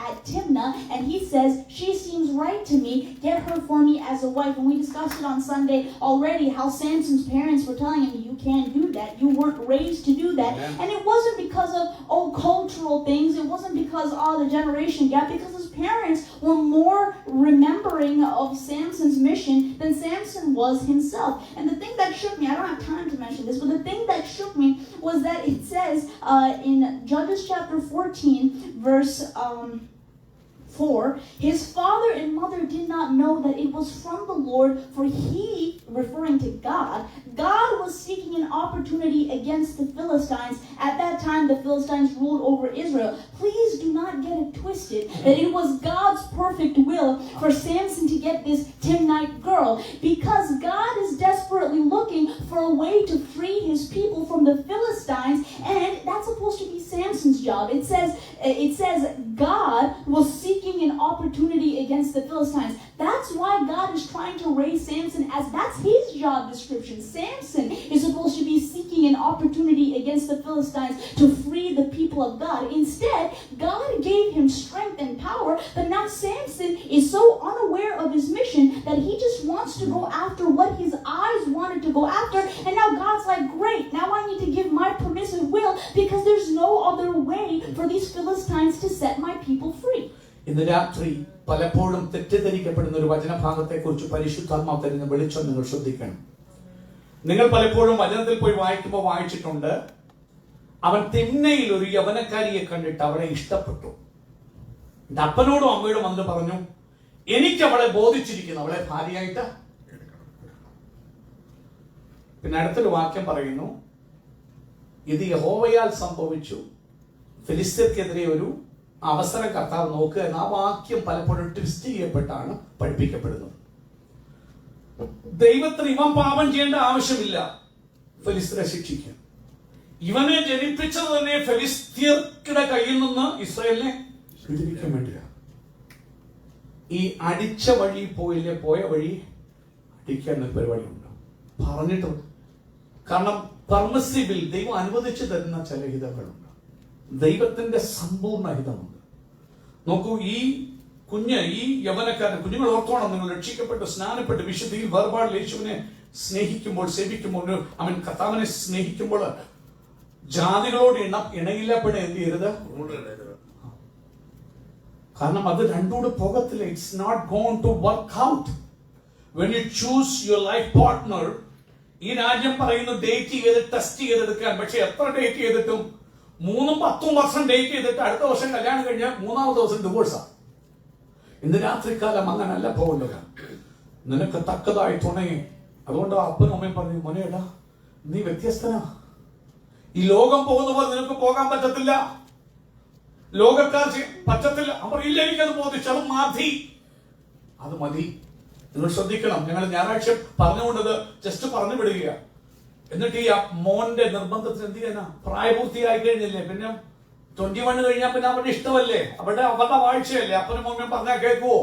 [SPEAKER 1] at Timnah, and he says, she seems right to me, get her for me as a wife. And we discussed it on Sunday already, how Samson's parents were telling him, you can't do that, you weren't raised to do that. Yeah. And it wasn't because of cultural things, it wasn't because the generation gap, because his parents were more remembering of Samson's mission than Samson was himself. And the thing that shook me, I don't have time to mention this, but the thing that shook me was that it says in Judges chapter 14 verse 4, his father and mother did not know that it was from the Lord, for he, referring to God was seeking an opportunity against the Philistines. At that time, the Philistines ruled over Israel. Please do not get it twisted that it was God's perfect will for Samson to get this Timnite girl, because God is desperately looking for a way to free his people from the Philistines, and that's supposed to be Samson's job. It says God was seeking an opportunity against the Philistines. That's why God is trying to raise Samson, as that's his job description. Samson is supposed to be seeking an opportunity against the Philistines to free the people of God. Instead, God gave him strength and power, but now Samson is so unaware of his mission that he just wants to go after what his eyes wanted to go after. And now God's like, great, now I need to give my permissive will, because there's no other way for these Philistines to set my people free.
[SPEAKER 2] ഇന്ന് രാത്രി പലപ്പോഴും തെറ്റിദ്ധരിക്കപ്പെടുന്ന ഒരു വചനഭാഗത്തെ കുറിച്ച് പരിശുദ്ധാത്മാവ് തരുന്ന വെളിച്ചം നിങ്ങൾ ശ്രദ്ധിക്കണം. നിങ്ങൾ പലപ്പോഴും വചനത്തിൽ പോയി വായിക്കുമ്പോൾ വായിച്ചിട്ടുണ്ട്, അവൻ തിമ്നയിൽ ഒരു യവനക്കാരിയെ കണ്ടിട്ട് അവളെ ഇഷ്ടപ്പെട്ടു. അപ്പനോടും അമ്മയോടും വന്ന് പറഞ്ഞു, എനിക്ക് അവളെ ബോധിച്ചിരിക്കുന്നു, അവളെ ഭാര്യയായിട്ട്. പിന്നെ അടുത്തൊരു വാക്യം പറയുന്നു, ഇത് യഹോവയാൽ സംഭവിച്ചു, ഫിലിസ്ത്യർക്കെതിരെ ഒരു അവസരം കർത്താവ് നോക്കുക എന്ന ആ വാക്യം പലപ്പോഴും ട്വിസ്റ്റ് ചെയ്യപ്പെട്ടാണ് പഠിപ്പിക്കപ്പെടുന്നത്. ദൈവത്തിന് ഇവൻ പാപം ചെയ്യേണ്ട ആവശ്യമില്ല ഫെലിസ്ത്യരെ ശിക്ഷിക്കാൻ. ഇവനെ ജനിപ്പിച്ചത് തന്നെ ഫെലിസ്ത്യർക്കിടെ കയ്യിൽ നിന്ന് ഇസ്രായേലിനെ വിടുവിക്കാൻ വേണ്ടിയാണ്. ഈ അടിച്ച വഴി പോയ വഴി അടിക്കാൻ ഒരു പരിപാടിയുണ്ട്, പറഞ്ഞിട്ടുണ്ട്. കാരണം പെർമിസിബിൾ, ദൈവം അനുവദിച്ചു തരുന്ന ചില ഹിതങ്ങളുണ്ട്, ദൈവത്തിന്റെ സമ്പൂർണ്ണ ഹിതമുണ്ട്. നോക്കൂ, ഈ യവനക്കാരൻ, കുഞ്ഞുങ്ങൾ ഓർത്തോണം, നിങ്ങൾ രക്ഷിക്കപ്പെട്ട് സ്നാനപ്പെട്ട് വിശുദ്ധിയിൽ വേർപാടിൽ യേശുവിനെ സ്നേഹിക്കുമ്പോൾ, സേവിക്കുമ്പോൾ, അവൻ കർത്താവിനെ സ്നേഹിക്കുമ്പോൾ ജാതികളോട് ഇണയില്ലപ്പെടെ എന്ത് ചെയ്യരുത്. കാരണം അത് രണ്ടുകൂടെ പോകത്തില്ല. It's not gone to work out when you choose your life partner. ഈ രാജ്യം പറയുന്നു ഡേറ്റ് ചെയ്ത് ടെസ്റ്റ് ചെയ്തെടുക്കാൻ. പക്ഷെ എത്ര ഡേറ്റ് ചെയ്തിട്ടും 3-10 വർഷം ഡേറ്റ് ചെയ്തിട്ട് അടുത്ത വർഷം കല്യാണം കഴിഞ്ഞാൽ 3-ാമത്തെ ദിവസം ഡിവോഴ്സാണ്. ഇന്ന് രാത്രികാലം അങ്ങനല്ല പോകുന്നത്. നിനക്ക് തക്കതായി തുണയെ. അതുകൊണ്ട് അപ്പനും അമ്മയും പറഞ്ഞു, മോനേടാ നീ വ്യത്യസ്തനാ, ഈ ലോകം പോകുന്ന പോലെ നിനക്ക് പോകാൻ പറ്റത്തില്ല, ലോകക്കാർ പറ്റത്തില്ല. അവർ ഇല്ല, എനിക്കത് ബോധിച്ചു, അത് മതി. നിങ്ങൾ ശ്രദ്ധിക്കണം, ഞങ്ങൾ ഞായറാഴ്ച പറഞ്ഞുകൊണ്ടത് ജസ്റ്റ് പറഞ്ഞു വിടുകയാണ്. എന്നിട്ട് ഈ മോന്റെ നിർബന്ധത്തിന് എന്ത് ചെയ്യാനാ, പ്രായപൂർത്തിയായി കഴിഞ്ഞില്ലേ, പിന്നെ 21 കഴിഞ്ഞാൽ പിന്നെ അവരുടെ ഇഷ്ടമല്ലേ, അവരുടെ വാഴ്ചയല്ലേ. അപ്പനും അമ്മയും പറഞ്ഞാൽ കേൾക്കുവോ?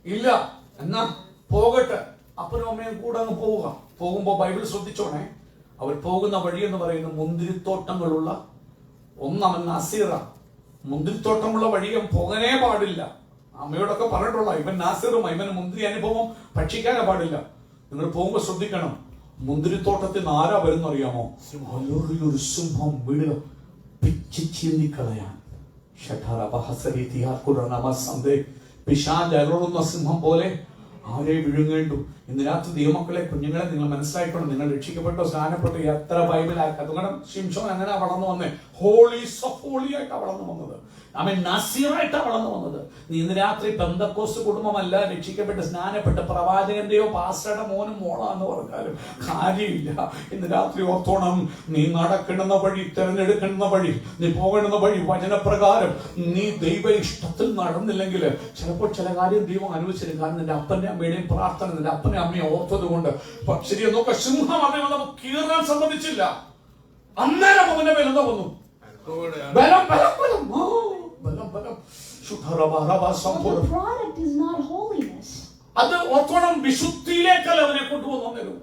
[SPEAKER 2] ഇല്ല. എന്നാ പോകട്ടെ, അപ്പനും അമ്മയും കൂടെ അങ്ങ് പോവുക. പോകുമ്പോ ബൈബിൾ ശ്രദ്ധിച്ചോണേ, അവർ പോകുന്ന വഴി എന്ന് പറയുന്നത് മുന്തിരിത്തോട്ടങ്ങളുള്ള, അവൻ നാസീറ, മുന്തിരിത്തോട്ടമുള്ള വഴിയും പോകാനേ പാടില്ല. അമ്മയോടൊക്കെ പറഞ്ഞിട്ടുള്ള ഇവൻ നാസീറും, ഇവന് മുന്തിരി അനുഭവം ഭക്ഷിക്കാനേ പാടില്ല. നിങ്ങൾ പോകുമ്പോ ശ്രദ്ധിക്കണം, മുന്തിരിത്തോട്ടത്തിൽ നിന്ന് ആരാ വരുന്നറിയാമോ? ഒരു സിംഹം വിടുക പിച്ചി ചീന്തിക്കളയാൻ. പിശാച് അലറുന്ന സിംഹം പോലെ ആരെ വിഴുങ്ങേണ്ടു. ഇന്ന് രാത്രി ദൈവമക്കളെ, കുഞ്ഞുങ്ങളെ, നിങ്ങൾ മനസ്സിലാക്കണം, നിങ്ങൾ രക്ഷിക്കപ്പെട്ടോ സ്നാനപ്പെട്ടോ എത്ര ബൈബിളാക്കി. അതുകൊണ്ട് ശിംശോൻ അങ്ങനെ വളർന്നു വന്നേ, ഹോളീസ് ഓഫ് ഹോളി ആയിട്ടാണ് വളർന്നു വന്നത്. അവൻ നസീറായിട്ടാണ് വളർന്നു വന്നത്. നീ ഇന്ന് രാത്രി പെന്തക്കോസ്ത് കുടുംബമല്ല, രക്ഷിക്കപ്പെട്ട് സ്നാനപ്പെട്ട് പ്രവാചകന്റെയോ പാസ്റ്ററുടെ മോനും മോളാന്ന് പറഞ്ഞാലും കാര്യമില്ല. ഇന്ന് രാത്രി ഓർത്തോണം, നീ നടക്കുന്ന വഴി, തിരഞ്ഞെടുക്കുന്ന വഴി, നീ പോകണമെന്ന വഴി വചനപ്രകാരം നീ ദൈവ ഇഷ്ടത്തിൽ നടന്നില്ലെങ്കിൽ ചിലപ്പോൾ ചില കാര്യം ദൈവം അനുവദിച്ചിരും. കാരണം നിന്റെ അപ്പന്റെ അമ്മയുടെയും പ്രാർത്ഥന, നിന്റെ അപ്പനെ അമ്മയെ ഓർത്തത് കൊണ്ട്. ശരിയോ നോക്ക, സിംഹം അവനെ നമുക്ക് കീറാൻ സമ്മതിച്ചില്ല. അന്നേരം അവന്റെ മേൽ എന്താ വന്നു? ബലം, ബലം, ബലം.
[SPEAKER 1] The product is not holiness.
[SPEAKER 2] അത് ഓർത്തോണം, വിശുദ്ധിയിലേക്കല്ല അവനെ കൊണ്ടുവന്നു.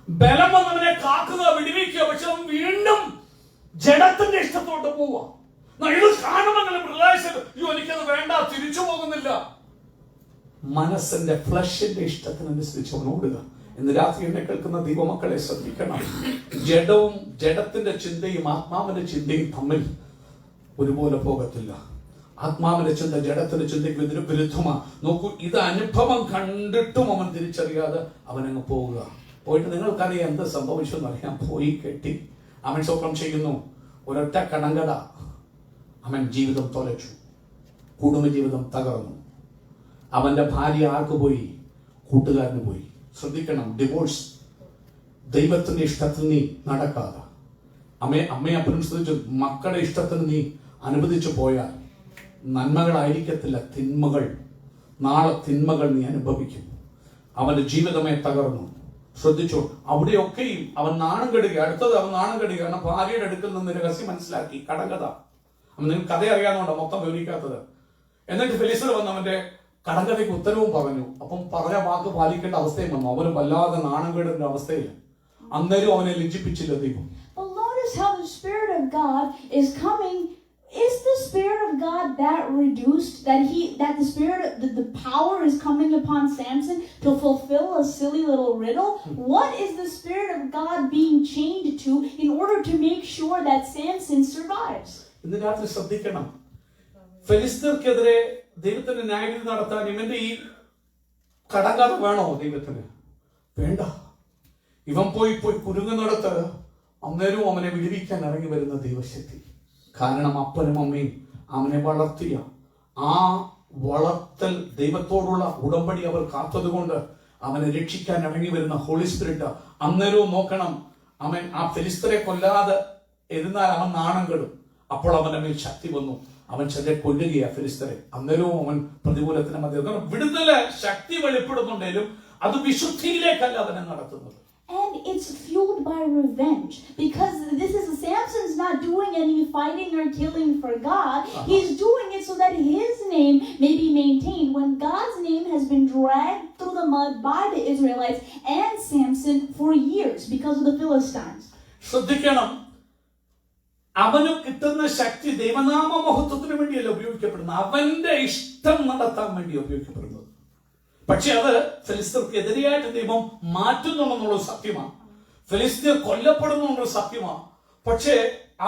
[SPEAKER 2] ബലം വന്നവനെ കാക്കുക, വിടുവിക്കുക. പക്ഷെ അവൻ വീണ്ടും ജഡത്തിന്റെ ഇഷ്ടത്തോട്ട് പോവുക. ഇത് കാണുമെങ്കിലും എനിക്കത് വേണ്ട, തിരിച്ചു പോകുന്നില്ല. മനസ്സിന്റെ ഫ്ലഷിന്റെ ഇഷ്ടത്തിനനുസരിച്ച് അവൻ ഓടുക. ഇന്ന് രാത്രി എന്നെ കേൾക്കുന്ന ദൈവമക്കളെ ശ്രദ്ധിക്കണം, ജഡവും ജഡത്തിന്റെ ചിന്തയും ആത്മാവിന്റെ ചിന്തയും തമ്മിൽ ഒരുപോലെ പോകത്തില്ല. ആത്മാവിന്റെ ചിന്ത ജഡത്തിന്റെ ചിന്തയ്ക്ക് വിരുദ്ധമാണ്. നോക്കൂ, ഇത് അനുഭവം കണ്ടിട്ടും അവൻ തിരിച്ചറിയാതെ അവനങ്ങ് പോവുക. പോയിട്ട് നിങ്ങൾക്കറിയാം എന്ത് സംഭവിച്ചെന്ന് അറിയാം. പോയി കെട്ടി അവൻ സ്വപ്നം ചെയ്യുന്നു, ഒരൊറ്റ കടങ്കട. അവൻ ജീവിതം തൊലച്ചു, കുടുംബജീവിതം തകർന്നു. അവന്റെ ഭാര്യ ആർക്ക് പോയി? കൂട്ടുകാരന് പോയി. ശ്രദ്ധിക്കണം, ഡിവോഴ്സ്. ദൈവത്തിന്റെ ഇഷ്ടത്തിൽ നീ നടക്കാതെ, അമ്മയെ അപ്പനും ശ്രദ്ധിച്ചു, മക്കളുടെ ഇഷ്ടത്തിന് നീ അനുവദിച്ചു പോയാൽ നന്മകളായിരിക്കത്തില്ല, തിന്മകൾ. നാളെ തിന്മകൾ നീ അനുഭവിക്കും. അവന്റെ ജീവിതമേ തകർന്നു. ശ്രദ്ധിച്ചോ, അവിടെയൊക്കെയും അവൻ നാണം കെടുക. അടുത്തത് അവൻ നാണം കെടുക. കാരണം ഭാര്യയുടെ അടുക്കൽ നിന്ന് രഹസ്യം മനസ്സിലാക്കി. കടങ്കഥ. നിങ്ങൾക്ക് കഥ അറിയാവുന്നതുകൊണ്ടോ മൊത്തം വിവരിക്കാത്തത്. എന്നിട്ട് ഫെലിസ്തർ വന്ന് അവന്റെ കടങ്കഥയ്ക്ക് ഉത്തരവും പറഞ്ഞു. അപ്പം പറഞ്ഞ വാക്ക് പാലിക്കേണ്ട അവസ്ഥയും വന്നു. അവന് വല്ലാതെ നാണം കേടുന്ന അവസ്ഥയിൽ. അന്നേരം അവനെ ലജ്ജിപ്പിച്ചില്ല ദൈവം.
[SPEAKER 1] But notice how the Spirit of God is coming. Is the Spirit of God that reduced that the Spirit the power is coming upon Samson to fulfill a silly little riddle? What is the Spirit of God being chained to in order to make sure that Samson survives?
[SPEAKER 2] ഇന്ന് രാത്രി ശ്രദ്ധിക്കണം, ഫെലിസ്തർക്കെതിരെ ദൈവത്തിന് ന്യായവിധി നടത്താൻ ഇവന്റെ ഈ കടങ്കഥ വേണോ ദൈവത്തിന്? വേണ്ട. ഇവൻ പോയി കുരുങ്ങുന്നിടത്ത് അന്നേരവും അവനെ വിടുവിക്കാൻ ഇറങ്ങി വരുന്ന ദൈവശക്തി. കാരണം അപ്പനും അമ്മയും അവനെ വളർത്തിയ ആ വളർത്തൽ, ദൈവത്തോടുള്ള ഉടമ്പടി അവർ കാത്തതുകൊണ്ട് അവനെ രക്ഷിക്കാൻ ഇറങ്ങി വരുന്ന ഹോളി സ്പിരിറ്റ്. അന്നേരവും നോക്കണം, അവൻ ആ ഫെലിസ്തരെ കൊല്ലാതെ ഇരുന്നാൽ അവൻ നാണം കെടും. അപ്പോൾ അവന്റെ മേൽ ശക്തി വന്നു. അവൻ ചിലരെ കൊല്ലുകയാ ഫെലിസ്തരെ. അന്നേരവും അവൻ പ്രതികൂലത്തിന് മധ്യ വിടുതല ശക്തി വെളിപ്പെടുന്നുണ്ടെങ്കിലും അത് വിശുദ്ധിയിലേക്കല്ല അവനെ നടത്തുന്നത്.
[SPEAKER 1] And it's fueled by revenge, because Samson's not doing any fighting or killing for God. He's doing it so that his name may be maintained when God's name has been dragged through the mud by the Israelites and Samson for years because of the Philistines.
[SPEAKER 2] ശ്രദ്ധിക്കണം, അവന് കിട്ടുന്ന ശക്തി ദൈവനാമ മഹത്വത്തിന് വേണ്ടിയല്ല ഉപയോഗിക്കപ്പെടുന്നത്, അവന്റെ ഇഷ്ടം നടത്താൻ വേണ്ടി ഉപയോഗിക്കപ്പെടുന്നത്. പക്ഷെ അത് ഫെലിസ്തർക്ക് എതിരെയായിട്ട് ദൈവം മാറ്റുന്നുണ്ടെന്നുള്ളത് സത്യമാണ്. ഫെലിസ്തീർ കൊല്ലപ്പെടുന്നു എന്നുള്ളത് സത്യമാണ്. പക്ഷേ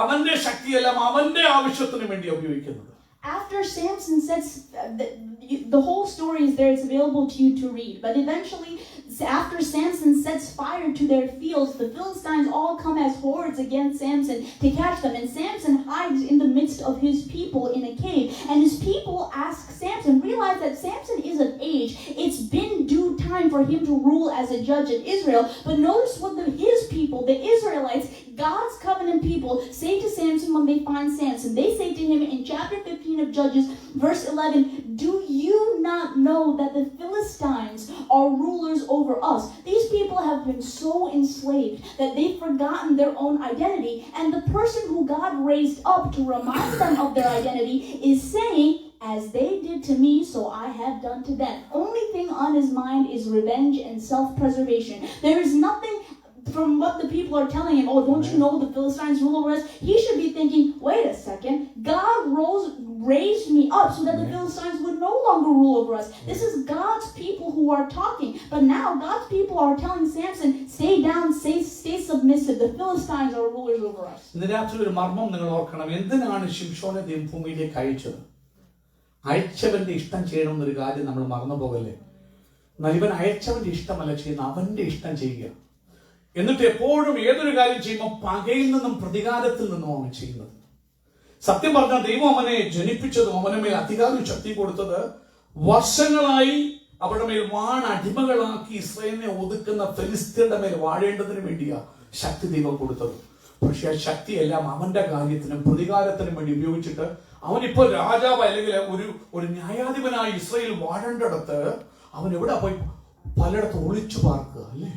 [SPEAKER 2] അവന്റെ ശക്തിയെല്ലാം അവന്റെ ആവശ്യത്തിന് വേണ്ടി ഉപയോഗിക്കുന്നത്.
[SPEAKER 1] After Samson sets the whole story is there, it's available to you to read. But eventually, after Samson sets fire to their fields, the Philistines all come as hordes against Samson to catch them. And Samson hides in the midst of his people in a cave. And his people ask Samson, realize that Samson is of age. It's been due time for him to rule as a judge in Israel. But notice what his people, the Israelites, God's covenant people, say to Samson when they find Samson. They say to him in chapter 15 of Judges, verse 11, do you not know that the Philistines are rulers over us? These people have been so enslaved that they've forgotten their own identity, and the person who God raised up to remind them of their identity is saying, as they did to me, so I have done to them. Only thing on his mind is revenge and self-preservation. There is nothing from what the people are telling him, oh, don't you know the Philistines rule over us? He should be thinking, wait a second, God raised me up so that the Philistines would no longer rule over us. This is God's people who are talking. But now God's people are telling Samson, stay down, stay submissive. The Philistines are rulers over us.
[SPEAKER 2] ഇന്ന് രാത്രി ഒരു മർമ്മം നിങ്ങൾ ഓർക്കണം. എന്തിനാണ് ശിംശോനെ ദൈവം ഭൂമിയിലേക്ക് അയച്ചത്? അയച്ചവന്റെ ഇഷ്ടം ചെയ്യണമെന്നൊരു കാര്യം നമ്മൾ മറന്നു പോകല്ലേ. എന്നാൽ ഇവൻ അയച്ചവന്റെ ഇഷ്ടമല്ല ചെയ്യുന്നത്, അവന്റെ ഇഷ്ടം ചെയ്യുക. എന്നിട്ട് എപ്പോഴും ഏതൊരു കാര്യം ചെയ്യുമ്പോൾ പകയിൽ നിന്നും പ്രതികാരത്തിൽ നിന്നും അവൻ ചെയ്യുന്നത്. സത്യം പറഞ്ഞാൽ ദൈവം അവനെ ജനിപ്പിച്ചതും അവന് മേൽ അധികാരവും ശക്തി കൊടുത്തത് വർഷങ്ങളായി അവരുടെ മേൽ അടിമകളാക്കി ഇസ്രായേലിനെ ഒതുക്കുന്ന ഫെലിസ്ത്യരുടെ മേൽ വാഴേണ്ടതിന് വേണ്ടിയാ ശക്തി ദൈവം കൊടുത്തത്. പക്ഷെ ആ ശക്തിയെല്ലാം അവന്റെ കാര്യത്തിനും പ്രതികാരത്തിനും വേണ്ടി ഉപയോഗിച്ചിട്ട് അവനിപ്പോ രാജാവ് അല്ലെങ്കിൽ ഒരു ന്യായാധിപനായി ഇസ്രായേൽ വാഴേണ്ടടത്ത് അവൻ എവിടെ പോയി പലയിടത്ത് ഒളിച്ചു പാർക്കുക അല്ലേ.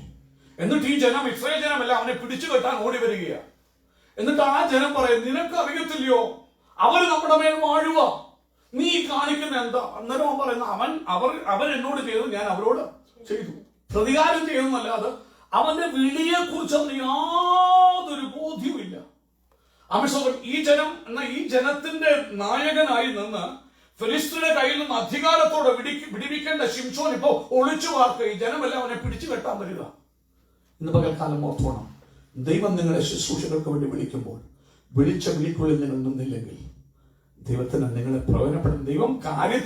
[SPEAKER 2] എന്നിട്ട് ഈ ജനം, ഇസ്രായേൽ ജനമല്ല, അവനെ പിടിച്ചു കെട്ടാൻ ഓടി വരികയാണ്. എന്നിട്ട് ആ ജനം പറയും, നിനക്ക് അറിയത്തില്ലയോ അവര് നമ്മുടെ മേൽ വാഴുക, നീ കാണിക്കുന്ന എന്താ? അന്നേരം അവൻ പറയുന്ന അവൻ എന്നോട് ചെയ്തു, ഞാൻ അവരോട് ചെയ്തു. പ്രതികാരം ചെയ്യുന്നല്ലാതെ അവന്റെ വിളിയെ കുറിച്ച് അവന് യാതൊരു ബോധ്യവുമില്ല. ഈ ജനത്തിന്റെ നായകനായി നിന്ന് ഫെലിസ്ത്യരുടെ കയ്യിൽ നിന്ന് അധികാരത്തോടെ വിടിവിക്കേണ്ട ശിംശോൻ ഇപ്പോ ഒളിച്ചു പാർക്കുക. ഈ ജനമെല്ലാം അവനെ പിടിച്ചു കെട്ടാൻ വരിക. ഇന്ന് പകൽക്കാലം ഓർത്തോണം, ദൈവം നിങ്ങളെ ശുശ്രൂഷകൾക്ക് വേണ്ടി വിളിക്കുമ്പോൾ വിളിച്ച വിളിക്കുള്ളിൽ നിങ്ങൾ നിന്നില്ലെങ്കിൽ ദൈവത്തിന് നിങ്ങളെ പ്രയോജനപ്പെടും. ദൈവം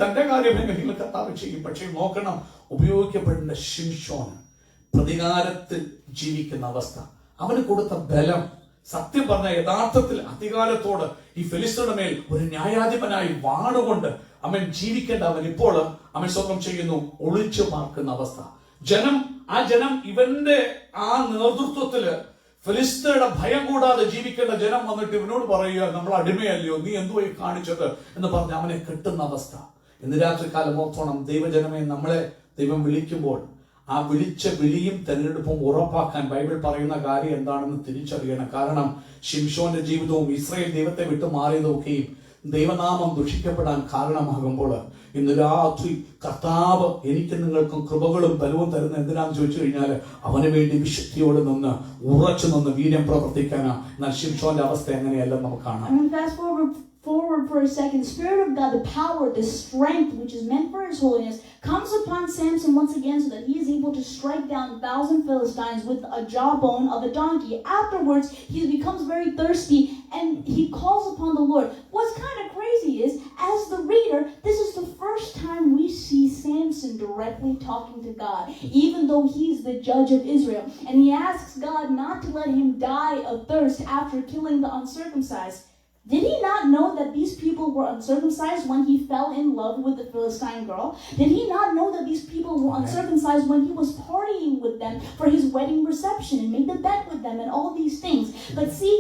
[SPEAKER 2] തന്റെ കാര്യം നിങ്ങൾ കർത്താവ് ചെയ്യും. പക്ഷേ നോക്കണം, ഉപയോഗിക്കപ്പെടുന്ന ശിംശോൻ പ്രതികാരത്തിൽ ജീവിക്കുന്ന അവസ്ഥ, അവന് കൊടുത്ത ബലം, സത്യം പറഞ്ഞ യഥാർത്ഥത്തിൽ അധികാരത്തോട് ഈ ഫെലിസ്ത്യരുടെ മേൽ ഒരു ന്യായാധിപനായി വാടുകൊണ്ട് അവൻ ജീവിക്കേണ്ട അവൻ ഇപ്പോൾ അവൻ സ്വന്തം ചെയ്യുന്നു, ഒളിച്ചു പാർക്കുന്ന അവസ്ഥ. ആ ജനം ഇവന്റെ ആ നേതൃത്വത്തില് ഫെലിസ്ത്യരുടെ ഭയം കൂടാതെ ജീവിക്കേണ്ട ജനം വന്നിട്ട് ഇവനോട് പറയുക, നമ്മൾ അടിമയല്ലയോ, നീ എന്തോ കാണിച്ചത് എന്ന് പറഞ്ഞ് അവനെ കെട്ടുന്ന അവസ്ഥ. ഇന്ന് രാത്രി കാലം ഓർത്തോണം, ദൈവജനമേ, നമ്മളെ ദൈവം വിളിക്കുമ്പോൾ ആ വിളിച്ച വിളിയും തെരഞ്ഞെടുപ്പും ഉറപ്പാക്കാൻ ബൈബിൾ പറയുന്ന കാര്യം എന്താണെന്ന് തിരിച്ചറിയണം. കാരണം ശിംശോന്റെ ജീവിതവും ഇസ്രായേൽ ദൈവത്തെ വിട്ടു മാറിയതൊക്കെയും ദൈവനാമം ദുഷിക്കപ്പെടാൻ കാരണമാകുമ്പോൾ ഇന്ന് രാത്രി കർത്താവ് എനിക്ക് നിങ്ങൾക്കും കൃപകളും ബലവും തരുന്ന എന്തിനാന്ന് ചോദിച്ചു കഴിഞ്ഞാൽ അവന് വേണ്ടി വിശുദ്ധിയോട് നിന്ന് ഉറച്ചു നിന്ന് വീര്യം പ്രവർത്തിക്കാനാ. എന്നാൽ ശിംശോന്റെ അവസ്ഥ എങ്ങനെയല്ലെന്ന് നമുക്ക് കാണാം.
[SPEAKER 1] Forward for a second. The Spirit of God, the power, the strength which is meant for His holiness, comes upon Samson once again so that he is able to strike down 1,000 Philistines with a jawbone of a donkey. Afterwards, he becomes very thirsty and he calls upon the Lord. What's kind of crazy is, as the reader, this is the first time we see Samson directly talking to God, even though he's the judge of Israel. And he asks God not to let him die of thirst after killing the uncircumcised. Did he not know that these people were uncircumcised when he fell in love with the Philistine girl? Did he not know that these people were uncircumcised when he was partying with them for his wedding reception and made the bet with them and all these things? But see,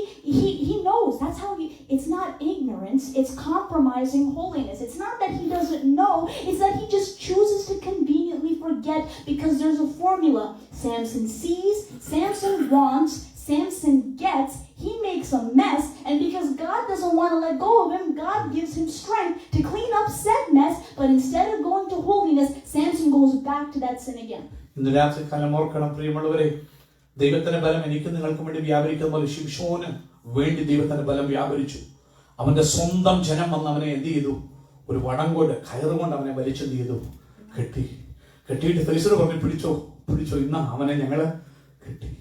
[SPEAKER 1] he knows. That's how it's not ignorance, it's compromising holiness. It's not that he doesn't know, it's that he just chooses to conveniently forget because there's a formula. Samson sees, Samson wants, Samson gets, he makes a mess, and because God doesn't want to let go of him, God gives him strength to clean up said mess, but instead of going to holiness, Samson goes back to that sin again.
[SPEAKER 2] ഇന്ന് രാത്രി കാലം ഓർക്കണം പ്രിയമുള്ളവരെ, ദൈവത്തിന്റെ ബലം എനിക്ക് നിങ്ങൾക്കും വേണ്ടി വ്യാപരിക്കുന്ന പോലെ ശിംശോന് വേണ്ടി ദൈവത്തിന്റെ ബലം വ്യാപരിച്ചു. അവന്റെ സ്വന്തം ജനം വന്ന് അവനെ എന്ത് ചെയ്തു? ഒരു വടം കൊണ്ട് കയറുകൊണ്ട് അവനെ വലിച്ചെന്ത് ചെയ്തു? കെട്ടിയിട്ട് ഫെലിസ്ത്യർ പറഞ്ഞു, പിടിച്ചോ ഇന്ന് അവനെ ഞങ്ങള് കെട്ടി.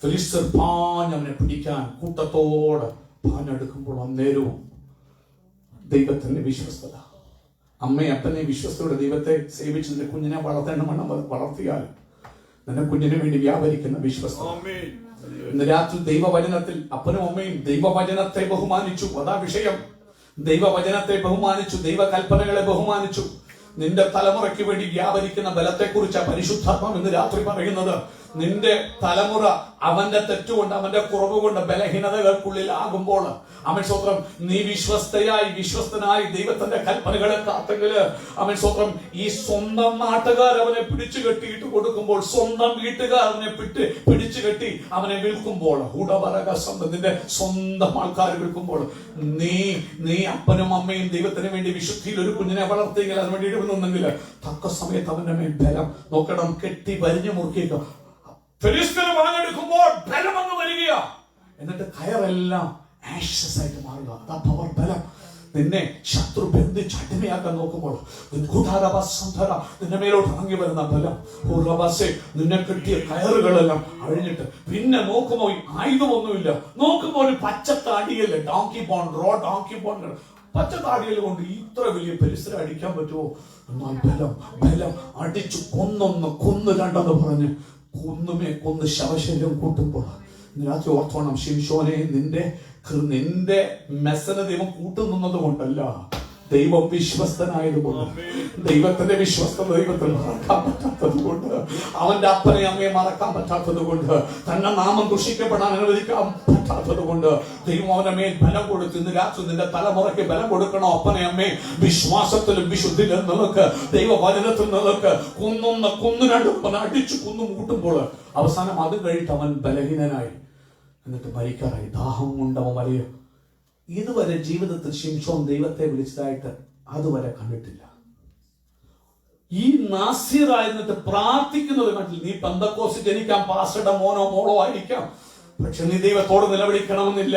[SPEAKER 2] ഫെലിസ്ത്യർ പാഞ്ഞവനെ പിടിക്കാൻ കൂട്ടത്തോടെ പാഞ്ഞെടുക്കുമ്പോൾ അന്നേരവും ദൈവത്തിന്റെ വിശ്വസ്തത, അമ്മയപ്പനെ വിശ്വസ്തയുടെ ദൈവത്തെ സേവിച്ച് നിന്റെ കുഞ്ഞിനെ വളർത്തേണ്ടവണ്ണം വളർത്തിയാൽ നിന്റെ കുഞ്ഞിന് വേണ്ടി വ്യാപരിക്കുന്ന വിശ്വസ്തത. ഇന്ന് രാത്രി ദൈവവചനത്തിൽ അപ്പനും അമ്മയും ദൈവവചനത്തെ ബഹുമാനിച്ചു. അതാ വിഷയം. ദൈവവചനത്തെ ബഹുമാനിച്ചു, ദൈവകൽപ്പനകളെ ബഹുമാനിച്ചു. നിന്റെ തലമുറയ്ക്ക് വേണ്ടി വ്യാപരിക്കുന്ന ബലത്തെക്കുറിച്ച് പരിശുദ്ധാത്മാവ് ഇന്ന് രാത്രി പറയുന്നത്. നിന്റെ തലമുറ അവന്റെ തെറ്റുകൊണ്ട്, അവന്റെ കുറവ് കൊണ്ട്, ബലഹീനതകൾക്കുള്ളിൽ ആകുമ്പോൾ, അവൻ സ്വത്രം നീ വിശ്വസ്തനായി ദൈവത്തിന്റെ കൽപ്പനകളെ കാത്തെങ്കില്, അവൻ സ്വത്രം ഈ സ്വന്തം നാട്ടുകാർ അവനെ പിടിച്ചു കെട്ടിയിട്ട് കൊടുക്കുമ്പോൾ, സ്വന്തം വീട്ടുകാർ അവനെ പിടിച്ചു കെട്ടി അവനെ വിൽക്കുമ്പോൾ, നിന്റെ സ്വന്തം ആൾക്കാർ വിൽക്കുമ്പോൾ, നീ അപ്പനും അമ്മയും ദൈവത്തിന് വേണ്ടി വിശുദ്ധിയിൽ ഒരു കുഞ്ഞിനെ വളർത്തിയെങ്കിൽ, അതിന് വേണ്ടി ഇടുന്നുണ്ടെങ്കിൽ തക്ക സമയത്ത് അവന്റെ മേൽ ബലം നോക്കണം, കെട്ടി വരിഞ്ഞു മുറുക്കിയേക്കുക. ഫെലിസ്ത്യനെ വളഞ്ഞെടുക്കുമ്പോൾ ബലം അങ്ങ് വരിക, എന്നിട്ട് കയറെല്ലാം ആഷസ് ആയിട്ട് മാറുക. അതാ പവർ, ബലം. നിന്നെ ശത്രു ബന്ധിച്ച് അടിമയാക്കാൻ നോക്കുമ്പോൾ നിന്റെ മേലോട്ട് ഇറങ്ങി വരുന്ന ബലം, നിന്നെ കെട്ടിയ കയറുകളെല്ലാം അഴിഞ്ഞിട്ട് പിന്നെ നോക്കുമ്പോൾ ആയുധമൊന്നുമില്ല, നോക്കുമ്പോൾ ഒരു പച്ചത്താടിയല്ലേ, ഡോങ്കി ബോണ്ട് പച്ചത്താടിയൽ കൊണ്ട് ഇത്ര വലിയ പരിസരം അടിക്കാൻ പറ്റുമോ? എന്നാൽ ബലം അടിച്ചു കൊന്ന് രണ്ടെന്ന് പറഞ്ഞ് കൊന്ന് ശവശല്യം കൂട്ടുമ്പോൾ രാത്രി ഓർത്തോണം, ശിംശോനെ നിന്റെ മെസ്സനെ ദൈവം കൂട്ടുനിന്നത് കൊണ്ടല്ല, ദൈവം വിശ്വസ്തനായതുകൊണ്ട്, ദൈവത്തിന്റെ വിശ്വസ്തത ദൈവത്തിൽ മറക്കാൻ പറ്റാത്തത് കൊണ്ട്, അവന്റെ അപ്പനെ അമ്മയെ മറക്കാൻ പറ്റാത്തത് കൊണ്ട്, തന്നെ നാമം ദുഷിക്കപ്പെടാൻ അനുവദിക്കാൻ പറ്റാത്തത് കൊണ്ട് ദൈവം അവന്റെ മേൽ ബലം കൊടുത്തു. ഇന്ന് രാത്രി നിന്റെ തലമുറയ്ക്ക് ബലം കൊടുക്കണോ? അപ്പനെ അമ്മയെ വിശ്വാസത്തിലും വിശുദ്ധിയിലും നിലക്ക്, ദൈവവചനത്തിൽ നിലക്ക് കൊന്നു രണ്ടും അടിച്ചു കൂട്ടുമ്പോൾ അവസാനം അത് കഴിഞ്ഞിട്ട് അവൻ ബലഹീനനായി, എന്നിട്ട് മരിക്കാറായി. ദാഹം കൊണ്ട് അവൻ മരിയോ. ഇതുവരെ ജീവിതത്തിൽ ശിംശോൻ ദൈവത്തെ വിളിച്ചതായിട്ട് അതുവരെ കണ്ടിട്ടില്ല. ഈ നാസീറായിരുന്നിട്ട് പ്രാർത്ഥിക്കുന്നത് കണ്ടില്ല. നീ പെന്തക്കോസ്ത് ജനിക്കാം, പാസ്റ്ററുടെ മോനോ മോളോ ആയിരിക്കാം, പക്ഷെ നീ ദൈവത്തോട് നിലവിളിക്കണമെന്നില്ല.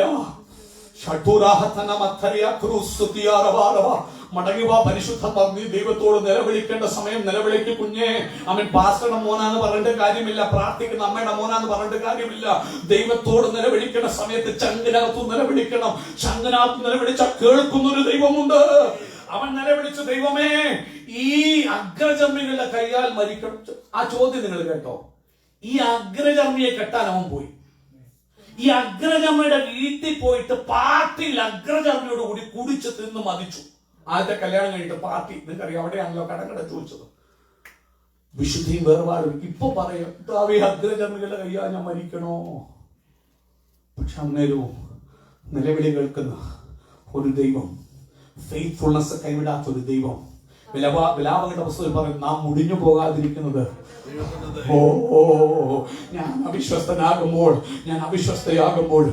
[SPEAKER 2] മടങ്ങിവാ പരിശുദ്ധ, നീ ദൈവത്തോട് നിലവിളിക്കേണ്ട സമയം നിലവിളിക്ക് കുഞ്ഞേ. അവൻ പാസ്റ്ററുടെ മോനാന്ന് പറഞ്ഞിട്ട് കാര്യമില്ല, പ്രാർത്ഥിക്കുന്ന അമ്മയുടെ മോനാന്ന് പറഞ്ഞിട്ട് കാര്യമില്ല. ദൈവത്തോട് നിലവിളിക്കേണ്ട സമയത്ത് ചങ്കിനകത്ത് നിലവിളിക്കണം. ചങ്കിനകത്ത് നിലവിളിച്ച കേൾക്കുന്നൊരു ദൈവമുണ്ട്. അവൻ നിലവിളിച്ചു, ദൈവമേ ഈ അഗ്രചർമ്മികളുടെ കൈയാൽ മരിക്കണം. ആ ചോദ്യം നിങ്ങൾ കേട്ടോ? ഈ അഗ്രചർമ്മിയെ കെട്ടാൻ അവൻ പോയി. ഈ അഗ്രചർമ്മിയുടെ വീട്ടിൽ പോയിട്ട് പാർട്ടിയിൽ അഗ്രചർമ്മിയോട് കൂടി കുടിച്ച് തിന്ന് മതിച്ചു. ആദ്യത്തെ കല്യാണം കഴിഞ്ഞിട്ട് പാർട്ടി, നിങ്ങൾക്കറിയാം, അവിടെയാണല്ലോ കടകട ചോദിച്ചത്. വിശുദ്ധിയും വേർപാടും. ഇപ്പൊ പറയാം, അഗ്രചർമ്മികളുടെ കയ്യാ ഞാൻ മരിക്കണോ? പക്ഷെ അന്നേരവും നിലവിളി കേൾക്കുന്ന ഒരു ദൈവം, ഫെയ്ത്ത്ഫുൾനെസ് കൈവിടാത്തൊരു ദൈവം. വിലാപങ്ങളുടെ പുസ്തകത്തിൽ പറയും, നാം മുടിഞ്ഞു പോകാതിരിക്കുന്നത്. ഞാൻ അവിശ്വസ്തയാകുമ്പോൾ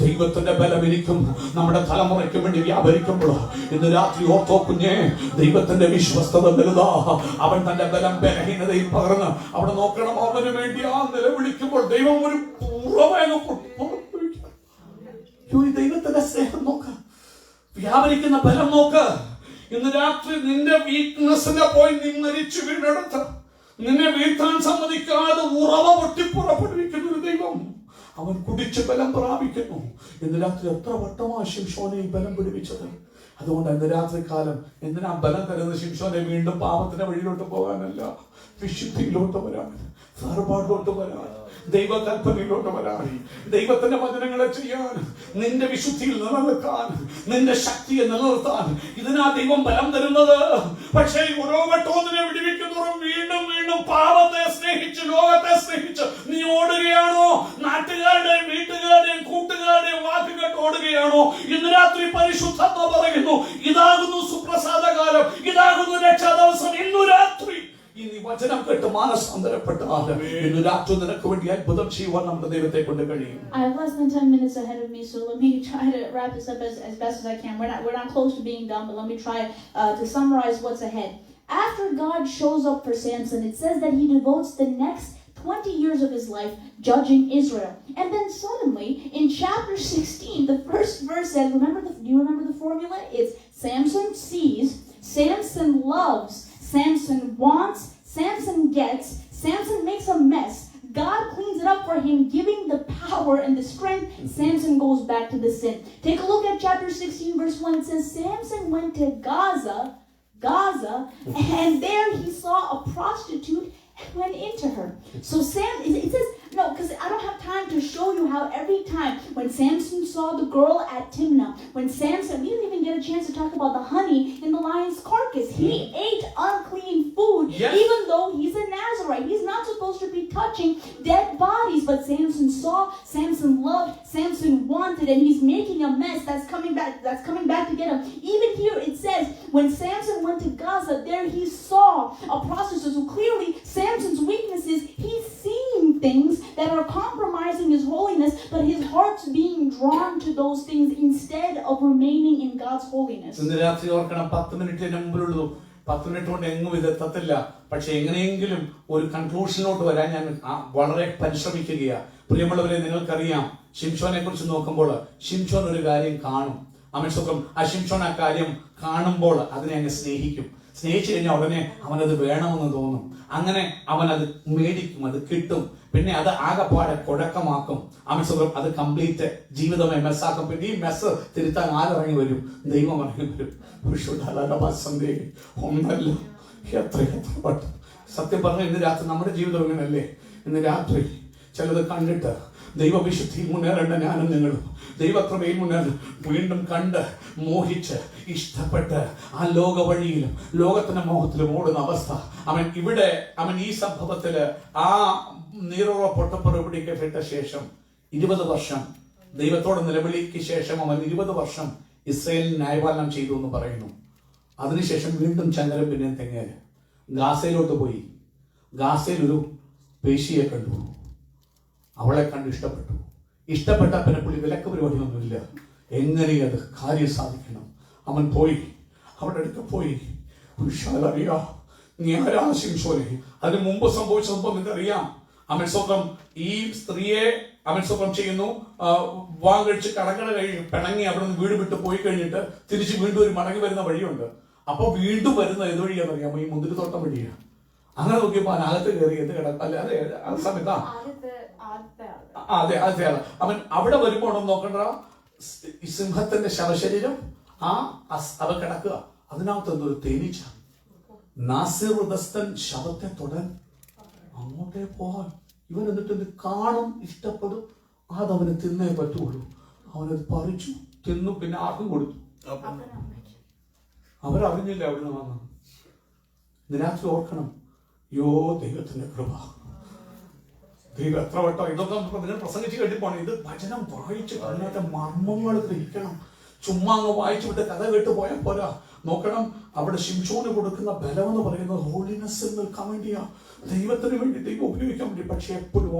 [SPEAKER 2] ദൈവത്തിന്റെ ബലം എനിക്കും നമ്മുടെ തലമുറയ്ക്കും വേണ്ടി വ്യാപരിക്കുമ്പോൾ, ഇന്ന് രാത്രി ഓർത്തോ കുഞ്ഞേ, ദൈവത്തിന്റെ വിശ്വസ്തത വലുതാ. അവൻ തന്റെ ബലം ബലഹീനതയിൽ പകർന്ന് അവിടെ നോക്കണം. അവന് വേണ്ടി ആ നിലവിളിക്കുമ്പോൾ ദൈവം ഒരു ദൈവത്തിന്റെ സ്നേഹം നോക്ക്, വ്യാപരിക്കുന്ന ബലം നോക്ക്. ഇന്ന് രാത്രി നിന്റെ വീക്ക്നെസ്സിന്റെ പോയി നീ മരിച്ചു വീണ്ടെടുത്ത് നിന്നെ വീഴ്ത്താൻ സമ്മതിക്കാതെ ഉറവ പൊട്ടിപ്പുറപ്പെടുവിക്കുന്ന ഒരു ദൈവം, അവൻ കുടിച്ച് ബലം പ്രാപിക്കുന്നു. ഇന്ന് രാത്രി എത്ര വട്ടമാ ശിംശോനെ ബലം പിടിപ്പിച്ചത്. അതുകൊണ്ട് ഇന്ന് രാത്രി കാലം എന്തിനാ ബലം തരുന്ന? ശിംശോനെ വീണ്ടും പാപത്തിന്റെ വഴിയിലോട്ട് പോകാനല്ല, വിശുദ്ധിയിലോട്ട് വരാൻ, വേർപാടിലോട്ട് വരാൻ, ദൈവകൽപ്പനയിലോട്ട് വരാൻ, ദൈവത്തിന്റെ വചനങ്ങളെ ചെയ്യാൻ, നിന്റെ വിശുദ്ധിയിൽ നിലനിൽക്കാൻ, നിന്റെ ശക്തിയെ നിലനിർത്താൻ. ഇതിനാ ദൈവം ബലം തരുന്നത്. പക്ഷേ ഓരോ വട്ടോന്നിനെ വിടിവിക്കുന്നതും വീണ്ടും വീണ്ടും പാപത്തെ സ്നേഹിച്ച്, ലോകത്തെ സ്നേഹിച്ച് നീ ഓടുകയാണോ? നാട്ടുകാരുടെയും വീട്ടുകാരുടെയും കൂട്ടുകാരുടെയും വാക്ക് കേട്ട് ഓടുകയാണോ? ഇന്ന് രാത്രി പരിശുദ്ധാത്മ പറയുന്നു, ഇതാകുന്നു സുപ്രസാദകാലം, ഇതാകുന്നു രക്ഷാ ദിവസം. ഇന്നു രാത്രി ഇനി വചനം കേട്ട് മാനസാന്തരപ്പെട്ടാൽ ഇന്ന് രാത്രി നിനക്ക് വേണ്ടി അത്ഭുതം ചെയ്യുവാൻ നമ്മുടെ ദൈവത്തെ കൊണ്ട് കഴിയും.
[SPEAKER 1] I have less than 10 minutes ahead of me, so let me try to wrap this up as best as I can. We're not close to being done, but let me try to summarize what's ahead. After God shows up for Samson, it says that he devotes the next 20 years of his life judging Israel. And then suddenly, in chapter 16, the first verse says, do you remember the formula? It's Samson sees, Samson loves, Samson wants, Samson gets, Samson makes a mess. God cleans it up for him, giving the power and the strength. Samson goes back to the sin. Take a look at chapter 16, verse 1. It says, Samson went to Gaza, and there he saw a prostitute and went into her. So it says, no, because I don't have time to show show you how every time when Samson saw the girl at Timnah, when Samson, we didn't even get a chance to talk about the honey in the lion's carcass. He ate unclean food, even though he's a Nazarite. He's not supposed to be touching dead bodies, but Samson saw, Samson loved, Samson wanted, and he's making a mess that's coming back to get him. Even here it says, when Samson went to Gaza, there he saw a prostitute. So clearly, Samson's weakness is he's seeing things that are compromising his holiness, but his heart's being drawn to those things instead of remaining in God's holiness.
[SPEAKER 2] 10 minute കൊണ്ട് എങ്ങും ഇതെത്തത്തില്ല. പക്ഷെ എങ്ങനെയെങ്കിലും ഒരു കൺക്ലൂഷനിലോട്ട് വരാൻ ഞാൻ വളരെ പരിശ്രമിക്കുകയാണ്. പ്രിയമുള്ളവരെ, നിങ്ങൾക്കറിയാം, ശിംശോനെ കുറിച്ച് നോക്കുമ്പോൾ ശിംശോൻ ഒരു കാര്യം കാണും. ആ ശിംശോൻ ആ കാര്യം കാണുമ്പോൾ അതിനെ അങ്ങ് സ്നേഹിക്കും. സ്നേഹിച്ചു കഴിഞ്ഞാൽ ഉടനെ അവനത് വേണമെന്ന് തോന്നും. അങ്ങനെ അവനത് മേടിക്കും, അത് കിട്ടും. പിന്നെ അത് ആകെപ്പാടെ കുഴക്കമാക്കും. അത് കംപ്ലീറ്റ് ജീവിതമേ മെസ്സാക്കും. പിന്നെ ഈ മെസ്സ് തിരുത്താൻ ആരിറങ്ങി വരും? ദൈവം ഇറങ്ങി വരും. ഒന്നല്ല, എത്ര വട്ടം. സത്യം പറഞ്ഞ ഇന്ന് രാത്രി നമ്മുടെ ജീവിതം ഇങ്ങനല്ലേ? ഇന്ന് രാത്രി ചിലത് കണ്ടിട്ട് ദൈവവിശുദ്ധിയിൽ മുന്നേറേണ്ട ഞാനും നിങ്ങളും ദൈവകൃപയിൽ മുന്നേറി വീണ്ടും കണ്ട് മോഹിച്ച് ഇഷ്ടപ്പെട്ട് ആ ലോക വഴിയിലും ലോകത്തിന്റെ മോഹത്തിലും ഓടുന്ന അവസ്ഥ. അവൻ ഈ സംഭവത്തില് ആ നീറോറ പൊട്ടപ്പുറപിടിക്കപ്പെട്ട ശേഷം 20 വർഷം ദൈവത്തോട് നിലവിളിക്ക് ശേഷം അവൻ 20 വർഷം ഇസ്രായേലിൽ ന്യായപാലനം ചെയ്തു എന്ന് പറയുന്നു. അതിനുശേഷം വീണ്ടും ചങ്ങരം പിന്നെയും തെങ്ങേര് ഗാസയിലോട്ട് പോയി. ഗാസയിൽ ഒരു പേശിയെ കണ്ടു. അവളെ കണ്ട് ഇഷ്ടപ്പെട്ട പിന്നെ പുള്ളി വിലക്ക് പരിപാടിയൊന്നുമില്ല. എങ്ങനെയും അത് കാര്യം സാധിക്കണം. അവൻ പോയി, അവിടെ അടുത്ത് പോയി. നീ ആരാ ശിംശോനെ? അതിന് മുമ്പ് സംഭവിച്ച സംഭവം നിങ്ങൾക്കറിയാം. അവൻ സ്വന്തം ഈ സ്ത്രീയെ അവൻ സ്വന്തം ചെയ്യുന്നു. വിവാഹം കഴിച്ച് കടക്കട കഴിഞ്ഞു പിണങ്ങി അവിടെ നിന്ന് വീട് വിട്ട് പോയി കഴിഞ്ഞിട്ട് തിരിച്ച് വീണ്ടും ഒരു മടങ്ങി വരുന്ന വഴിയുണ്ട്. അപ്പൊ വീണ്ടും വരുന്ന ഏത് വഴിയാണെന്നറിയാമോ? ഈ മുന്തിരിത്തോട്ടം വഴിയാണ്. അങ്ങനെ നോക്കിയപ്പോ അകത്ത് കയറി എന്ത് കിടക്കല്ല. അതെ, ആ സമയത്താ അതെ അവൻ അവിടെ വരുമ്പോ നോക്കണ്ട, സിംഹത്തിന്റെ ശവശരീരം അവ കിടക്കുക. അതിനകത്ത് എന്തൊരു തേനീച്ച. നാസിറുദസ്തൻ ശവത്തെ തൊടാൻ അങ്ങോട്ടേ പോകാൻ ഇവൻ എന്നിട്ട് ഇത് കാണും, ഇഷ്ടപ്പെടും. അതവന് തിന്നേ പറ്റുള്ളൂ. അവനത് പറിച്ചു തിന്നു. പിന്നെ ആർക്കും കൊടുത്തു. അവരറിഞ്ഞില്ല അവിടുന്ന് വന്നത്. നിരാശ ഓർക്കണം. ദൈവത്തിന്റെ കൃപ. ദൈവം എത്ര വട്ടം ഇതൊക്കെ നിങ്ങൾ പ്രസംഗിച്ച് കേട്ടിപ്പോണം. ഇത് വചനം വായിച്ച് അതിനകത്തെ മർമ്മങ്ങൾ ഗ്രഹിക്കണം. ചുമ്മാ അങ്ങ് വായിച്ചു വിട്ട് കഥ കേട്ട് പോയാൽ പോരാ. നോക്കണം, അവിടെ ശിംശോന് കൊടുക്കുന്ന ബലം എന്ന് പറയുന്നത് ഹോളിനെസ്സിൽ നിൽക്കാൻ വേണ്ടിയാ. ദൈവത്തിന് വേണ്ടി ദൈവം ഉപയോഗിക്കാൻ വേണ്ടി. പക്ഷെ എപ്പോഴും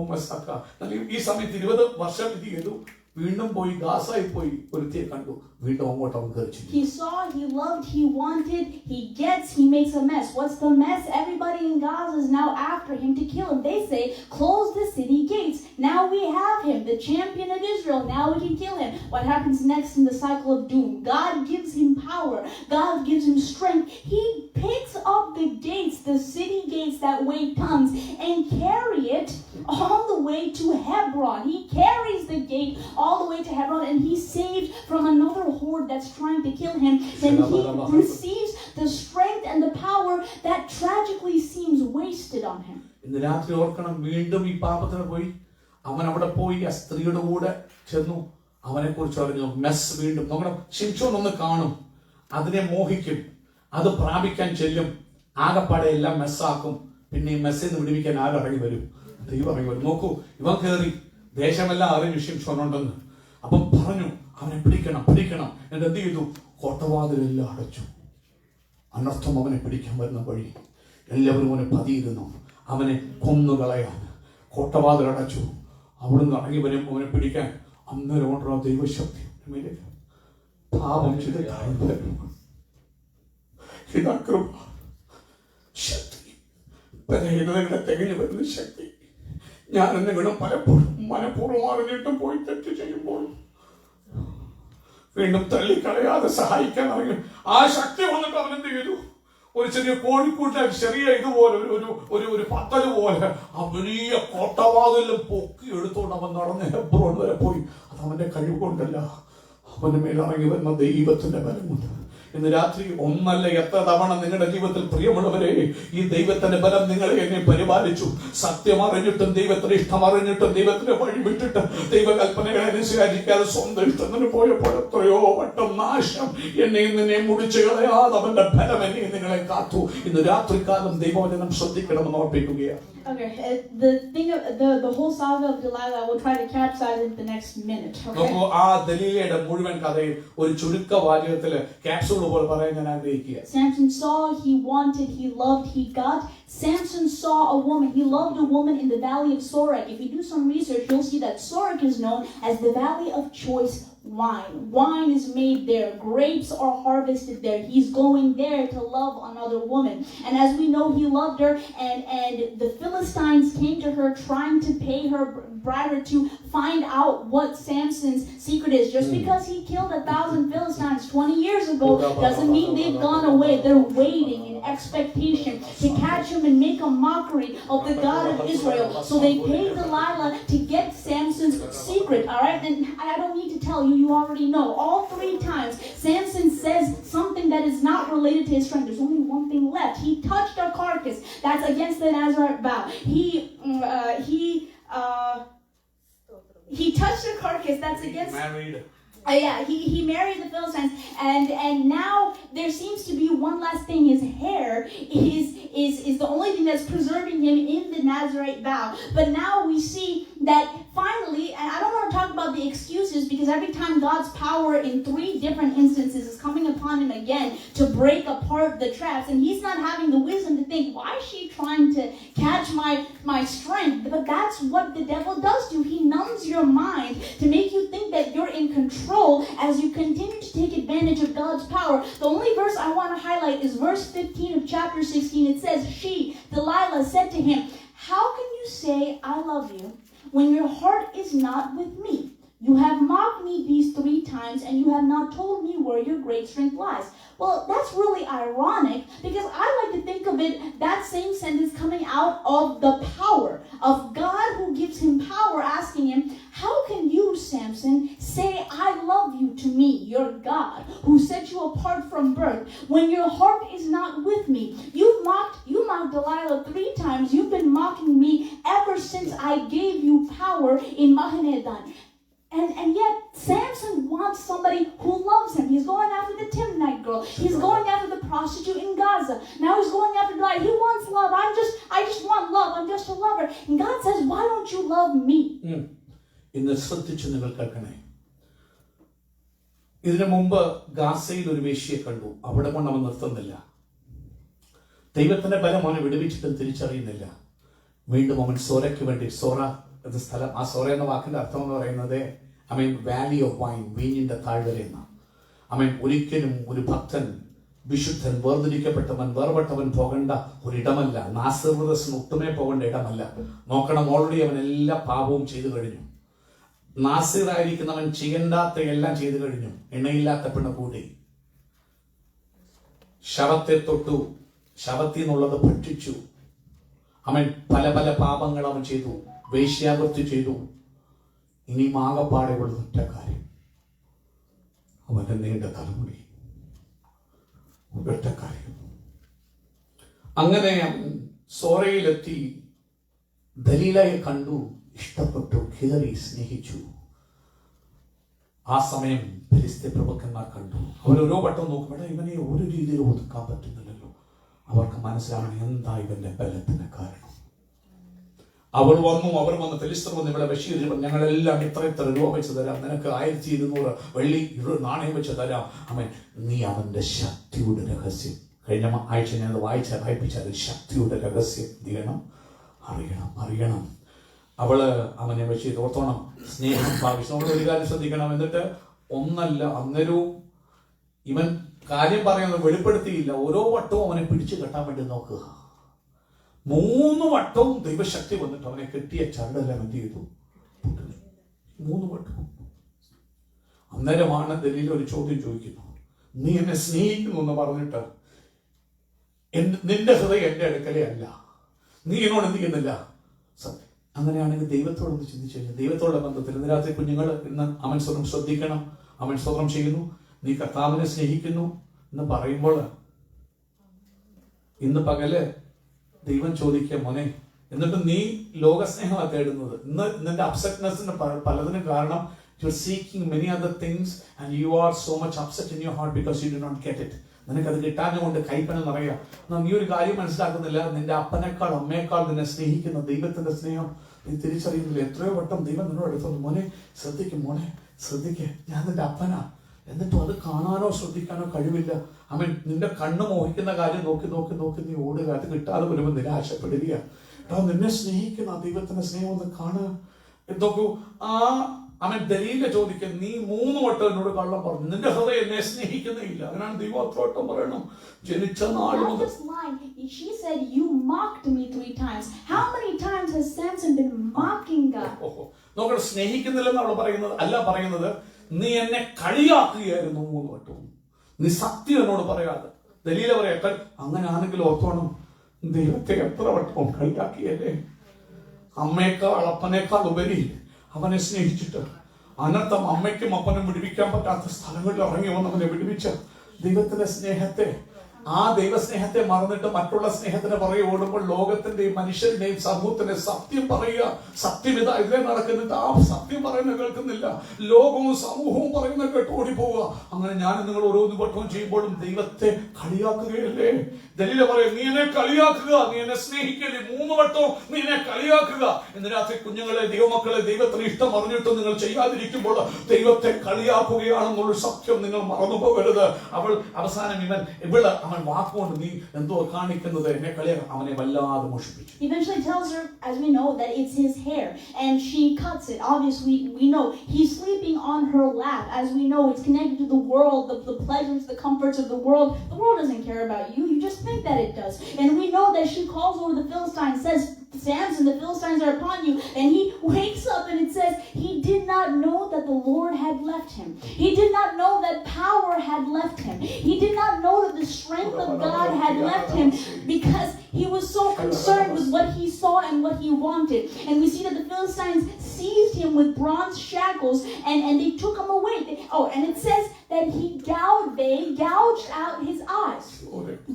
[SPEAKER 2] ഈ സമയത്ത് 20 വർഷം ഇത് ചെയ്തു. വീണ്ടും പോയി ഗാസയിൽ പോയി ഒരുത്തിയെ കണ്ടു. വീണ്ടും അങ്ങോട്ട് അവൻ കയറി.
[SPEAKER 1] He saw, he loved, he wanted, he gets, he makes a mess. What's the mess? Everybody in Gaza is now after him to kill him. They say, close the city gates. Now we have him, the champion of Israel. Now we can kill him. What happens next in the cycle of doom? God gives him power. God gives him strength. He picks up the gates, the city gates that weigh tons, and carry it all the way to Hebron. He carries the gate all the way to Hebron, and he's saved from another horde that's trying to kill him. Then he receives the strength and the power that tragically seems wasted on him.
[SPEAKER 2] ഇന്ന് രാത്രി ഓർക്കണം, വീണ്ടും ഈ പാപത്തിന് പോയി. അവൻ അവിടെ പോയി ആ സ്ത്രീയുടെ കൂടെ ചെന്നു. അവനെ കുറിച്ച് അറിഞ്ഞു. മെസ് വീണ്ടും നോക്കണം. ശിംശോൻ ഒന്ന് കാണും, അതിനെ മോഹിക്കും, അത് പ്രാപിക്കാൻ ചെല്ലും. ആകപ്പാടെ എല്ലാം മെസ്സാക്കും. പിന്നെ ഈ മെസ്സിൽ നിന്ന് വിടുവിക്കാൻ ആരിറങ്ങി വരും? ദൈവം ഇറങ്ങി വരും. നോക്കൂ, ഇവൻ കയറി. ദേശമെല്ലാം അറിഞ്ഞു ശിംശോനുണ്ടെന്ന്. അപ്പം പറഞ്ഞു അവനെ പിടിക്കണം. എന്നിട്ട് എന്ത് ചെയ്തു? കോട്ടവാതിലെല്ലാം അടച്ചു. അനർത്ഥം അവനെ പിടിക്കാൻ വരുന്ന വഴി എല്ലാവരും അവനെ പതിയിരുന്നു. അവനെ കൊന്നുകളയാൻ കോട്ടവാതിൽ അടച്ചു. അവിടുന്ന് ഇറങ്ങി വരും അവനെ പിടിക്കാൻ. അന്നേരം കൊണ്ടുള്ള ദൈവശക്തി പാപം ചെയ്ത് ശക്തി തികഞ്ഞു വരുന്ന ശക്തി. ഞാൻ എന്തെങ്കിലും പലപ്പോഴും മനഃപൂർവ്വം അറിഞ്ഞിട്ടും പോയി തെറ്റ് ചെയ്യുമ്പോൾ വീണ്ടും തള്ളിക്കളയാതെ സഹായിക്കാൻ അറിയും. ആ ശക്തി വന്നിട്ട് അവൻ എന്ത് ചെയ്തു? ഒരു ചെറിയ കോഴിക്കൂട്ടിൽ ചെറിയ ഇതുപോലെ ഒരു പത്തല് പോലെ ആ വലിയ കോട്ടവാതിലും പൊക്കി എടുത്തുകൊണ്ട് അവൻ നടന്ന് ഹെബ്രോൻ വരെ പോയി. അത് അവന്റെ കഴിവ് കൊണ്ടല്ല, അവന്റെ മേലിറങ്ങി വരുന്ന ദൈവത്തിന്റെ ബലം കൊണ്ട്. ഇന്ന് രാത്രി ഒന്നല്ല എത്ര തവണ നിങ്ങളുടെ ജീവിതത്തിൽ പ്രിയമുള്ളവരെ ഈ ദൈവത്തിന്റെ ബലം നിങ്ങളെ എന്നെ പരിപാലിച്ചു. സത്യം അറിഞ്ഞിട്ടും ദൈവത്തിന്റെ ഇഷ്ടം അറിഞ്ഞിട്ടും ദൈവത്തിന്റെ വഴി വിട്ടിട്ട് ദൈവകൽപ്പനകളെ അനുസരിക്കാതെ സ്വന്തം ഇഷ്ടത്തിന് പോയപ്പോൾ എത്രയോ വട്ടം നാശം എന്നെയും നിന്നെ മുടിച്ചു കളയാതെ അവന്റെ ബലം എന്നെയും നിങ്ങളെ കാത്തു. ഇന്ന് രാത്രികാലം ദൈവവചനം ശ്രദ്ധിക്കണമെന്ന് ഓർപ്പിക്കുകയാണ്.
[SPEAKER 1] Okay, the whole saga of Delilah, we'll try to capsize it the next minute. Okay.
[SPEAKER 2] ആ ദലീലയുടെ മുഴുവൻ കഥയും ഒരു ചുരുക്ക വാചകത്തിൽ ക്യാപ്സൂൾ പോലെ പറയാൻ ഞാൻ ആഗ്രഹിക്കുക.
[SPEAKER 1] Samson saw, he wanted, he loved, he got. Samson saw a woman. He loved a woman in the valley of Sorek. If you do some research, you'll see that Sorek is known as the valley of choice wine. Wine is made there. Grapes are harvested there. He's going there to love another woman. And as we know, he loved her, and the Philistines came to her trying to pay her, bribe her to find out what Samson's secret is. Just because he killed 1,000 Philistines 20 years ago doesn't mean they've gone away. They're waiting in expectation to catch him and make a mockery of the God of Israel. So they paid Delilah to get Samson's secret. All right, and I don't need to tell you. You already know. All 3 times, Samson says something that is not related to his strength. There's only one thing left. He touched a carcass. That's against the Nazarite vow. He touched a carcass. That's against.
[SPEAKER 2] Married.
[SPEAKER 1] He married the Philistines, and now there seems to be one last thing. His hair is the only thing that's preserving him in the Nazarite vow. But now we see that finally, and I don't want to talk about the excuses, because every time God's power in 3 different instances is coming upon him again to break apart the traps, and he's not having the wisdom to think, why is she trying to catch my strength? But that's what the devil does to you. He numbs your mind to make you think that you're in control as you continue to take advantage of God's power. The only verse I want to highlight is verse 15 of chapter 16. It says, Delilah said to him, how can you say I love you when your heart is not with me? You have mocked me these 3 times, and you have not told me where your great strength lies. Well, that's really ironic, because I like to think of it, that same sentence coming out of the power of God who gives him power, asking him, how can you, Samson, say I love you to me, your God, who set you apart from birth, when your heart is not with me? You mocked Delilah 3 times. You've been mocking me ever since I gave you power in Mahaneh-dan. And yet, Samson wants somebody who loves him. He's going after the Timnite girl. He's going after the prostitute in Gaza. Now he's going after Delilah. He wants love. I just want love. I'm just a lover. And God says, why don't you love me?
[SPEAKER 2] ഇന്ന് ശ്രദ്ധിച്ചു നിങ്ങൾ കേൾക്കണേ. ഇതിനു മുമ്പ് ഗാസയിൽ ഒരു വേശ്യയെ കണ്ടു. അവിടെ കൊണ്ട് അവൻ നിർത്തുന്നില്ല. ദൈവത്തിന്റെ ബലം അവനെ വിടുവിച്ചിട്ടും തിരിച്ചറിയുന്നില്ല. വീണ്ടും അവൻ സോരയ്ക്ക് വേണ്ടി, സോറ എന്ന സ്ഥലം, ആ സോറ എന്ന വാക്കിന്റെ അർത്ഥം എന്ന് പറയുന്നത് വാലി ഓഫ് വൈൻ, വീഞ്ഞിന്റെ താഴ്വര എന്ന. ഒരിക്കലും ഒരു ഭക്തൻ, വിശുദ്ധൻ, വേർതിരിക്കപ്പെട്ടവൻ, വേർപെട്ടവൻ പോകേണ്ട ഒരിടമല്ല. നാസീർവ്രതസിന് ഒട്ടുമേ പോകേണ്ട ഇടമല്ല. നോക്കണം, ഓൾറെഡി അവൻ എല്ലാ പാപവും ചെയ്തു കഴിഞ്ഞു. നാസീറായിരിക്കുന്നവൻ ചെയ്യേണ്ടാത്ത എല്ലാം ചെയ്തു കഴിഞ്ഞു. എണ്ണയില്ലാത്ത പെണ്ണ് കൂടി, ശവത്തെ തൊട്ടു, ശവത്തിൽ നിന്നുള്ളത് ഭക്ഷിച്ചു. പല പല പാപങ്ങൾ അവൻ ചെയ്തു, വേശ്യാവൃത്തി ചെയ്തു. ഇനി ആകപ്പാടെ ഉള്ള ഒറ്റ കാര്യം, അവന്റെ നീണ്ട തലമുടി, ഒറ്റ കാര്യം. അങ്ങനെ സോറയിലെത്തി, ദലീലയെ കണ്ടു, ഇഷ്ടപ്പെട്ടു, കയറി, സ്നേഹിച്ചു. ആ സമയം ഫെലിസ്ത്യ പ്രഭുക്കന്മാർ കണ്ടു. അവരോരോ വട്ടം നോക്കുമ്പോൾ ഇവനെ ഒരു രീതിയിൽ ഒതുക്കാൻ പറ്റുന്നില്ലല്ലോ. അവർക്ക് മനസ്സിലാവണം എന്താ ഇവന്റെ ബലത്തിന് കാരണം. അവർ വന്ന് ഫെലിസ്ത്യർ വന്ന് ഇവിടെ ബഷീർ, ഞങ്ങളെല്ലാം ഇത്ര രൂപ വെച്ച് തരാം, നിനക്ക് 1200 വെള്ളി നാണയം വെച്ച് തരാം. നീ അവന്റെ ശക്തിയുടെ രഹസ്യം, കഴിഞ്ഞ ആഴ്ച ഞാൻ വായിപ്പിച്ചത്, ശക്തിയുടെ രഹസ്യം അറിയണം. അവനെ വെച്ച് ഓർത്തോണം, സ്നേഹം ഭാവിച്ചു. നമ്മൾ ഒരു കാര്യം ശ്രദ്ധിക്കണം. എന്നിട്ട് ഒന്നല്ല, അന്നേരവും ഇവൻ കാര്യം പറയുന്നത് വെളിപ്പെടുത്തിയില്ല. ഓരോ വട്ടവും അവനെ പിടിച്ചു കെട്ടാൻ വേണ്ടി നോക്കുക. 3 വട്ടവും ദൈവശക്തി വന്നിട്ട് അവനെ കെട്ടിയ ചരടെല്ലാം എന്ത് ചെയ്തു? 3 വട്ടവും. അന്നേരമാണ് ദലീല ഒരു ചോദ്യം ചോദിക്കുന്നു, നീ എന്നെ സ്നേഹിക്കുന്നു എന്ന് പറഞ്ഞിട്ട് നിന്റെ ഹൃദയം എന്റെ അടുക്കലേ അല്ല, നീ എന്നോട് എന്ത് ചെയ്യുന്നില്ല? സത്യം. അങ്ങനെയാണെങ്കിൽ ദൈവത്തോടൊന്ന് ചിന്തിച്ചു കഴിഞ്ഞാൽ, ദൈവത്തോടുള്ള ബന്ധത്തിൽ ഇന്ന് രാത്രി കുഞ്ഞുങ്ങൾ ഇന്ന് അവൻ സ്വന്തം ശ്രദ്ധിക്കണം. അവൻ സ്വതന്ത്രം ചെയ്യുന്നു. നീ കർത്താവിനെ സ്നേഹിക്കുന്നു, എന്ന് പറയുമ്പോൾ ഇന്ന് പകല് ദൈവം ചോദിക്കുക, മോനെ, എന്നിട്ട് നീ ലോകസ്നേഹമാണ് തേടുന്നത്. ഇന്ന് നിന്റെ അപ്സെറ്റ്നെസ്സിന് പലതിനും കാരണം you're seeking many other things and you are so much upset in your heart because you do not get it. നിനക്കത് കിട്ടാഞ്ഞുകൊണ്ട് കൈപ്പന നിറയുക. നീ ഒരു കാര്യം മനസ്സിലാക്കുന്നില്ല, നിന്റെ അപ്പനേക്കാൾ അമ്മയേക്കാൾ നിന്നെ സ്നേഹിക്കുന്ന ദൈവത്തിന്റെ സ്നേഹം നീ തിരിച്ചറിയുന്നില്ല. എത്രയോ വട്ടം ദൈവം നിന്നോട് എടുത്തോണ്ട്, മോനെ ശ്രദ്ധിക്കും, മോനെ ശ്രദ്ധിക്കേ, ഞാൻ നിന്റെ അപ്പനാ. എന്നിട്ടും അത് കാണാനോ ശ്രദ്ധിക്കാനോ കഴിവില്ല. നിന്റെ കണ്ണ് മോഹിക്കുന്ന കാര്യം നോക്കി നോക്കി നോക്കി നീ ഓടുക. അത് കിട്ടാതെ വരുമ്പോൾ നിരാശപ്പെടുക. നിന്നെ സ്നേഹിക്കുന്ന ദൈവത്തിന്റെ സ്നേഹം ഒന്ന് കാണുക. നോക്കൂ, ദലീല ചോദിക്കുക, നീ 3 വട്ടം എന്നോട് കള്ളം പറഞ്ഞു, നിന്റെ ഹൃദയം എന്നെ സ്നേഹിക്കുന്നില്ല. അങ്ങനെയാണ് ദൈവം 3 വട്ടം പറയണം. ജനിച്ച നാൾ മുതൽ.
[SPEAKER 1] She said, you mocked me 3 times. How many times has Samson been mocking God?
[SPEAKER 2] നോക്കണം, സ്നേഹിക്കുന്നില്ലെന്ന് അവൾ പറയുന്നത് അല്ല, പറയുന്നത് നീ എന്നെ കളിയാക്കുകയായിരുന്നു 3 വട്ടവും. നീ സത്യം എന്നോട് പറയാതെ. ദലീല പറയാ, അങ്ങനെ ആണെങ്കിൽ ഓർത്തോണം, ദൈവത്തെ എത്ര വട്ടവും കളിയാക്കിയല്ലേ. അമ്മയേക്കാൾ അപ്പനേക്കാൾ ഉപരി അവനെ സ്നേഹിച്ചിട്ട് അനർത്ഥം അമ്മയ്ക്കും അപ്പനും വിടുവിക്കാൻ പറ്റാത്ത സ്ഥലങ്ങളിൽ ഇറങ്ങി വന്നവനെ വിടുവിച്ച ദൈവത്തിന്റെ സ്നേഹത്തെ, ആ ദൈവസ്നേഹത്തെ മറന്നിട്ട് മറ്റുള്ള സ്നേഹത്തിന് പുറകെ ഓടുമ്പോൾ ലോകത്തിന്റെയും മനുഷ്യരുടെയും സമൂഹത്തിന്റെ സത്യം പറയുക, സത്യം ഇതാ ഇതിലെ നടക്കുന്നില്ല, ആ സത്യം പറയുന്ന കേൾക്കുന്നില്ല, ലോകവും സമൂഹവും പറയുന്ന കേട്ട് ഓടിപ്പോവുക. അങ്ങനെ ഞാൻ നിങ്ങൾ ഓരോന്ന് വട്ടവും ചെയ്യുമ്പോഴും ദൈവത്തെ കളിയാക്കുകയല്ലേ. ദലീല പറയും, നീ എന്നെ കളിയാക്കുക, നീ എന്നെ സ്നേഹിക്കല്ലേ. 3 വട്ടവും നീ എന്നെ കളിയാക്കുക. ഇന്ന് രാത്രി കുഞ്ഞുങ്ങളെ, ദൈവമക്കളെ, ദൈവത്തിന് ഇഷ്ടം അറിഞ്ഞിട്ടും നിങ്ങൾ ചെയ്യാതിരിക്കുമ്പോൾ ദൈവത്തെ കളിയാക്കുകയാണെന്നുള്ള സത്യം നിങ്ങൾ മറന്നുപോകരുത്. അവൾ അവസാനം ഇവള് അവൻ വാക്കുകൊണ്ട് നീ എന്തോ കാണിക്കുന്നത് എന്നെ കളിയാക്കാം, അവനെ വല്ലാതെ മോഷിപ്പിച്ചു.
[SPEAKER 1] Eventually tells her, as we know, that it's his hair, and she cuts it. Obviously, we know he's sleeping on her lap. As we know, it's connected to the world, the pleasures, the comforts of the world. The world doesn't care about you. You just think that it does. And we know that she calls over the Philistines, says, Samson, the Philistines are upon you. And he wakes up and it says he did not know that the Lord had left him. He did not know that power had left him. He did not know that the strength of God had left him, because he was so concerned with what he saw and what he wanted. And we see that the Philistines seized him with bronze shackles and they took him away. And it says that they gouged out his eyes.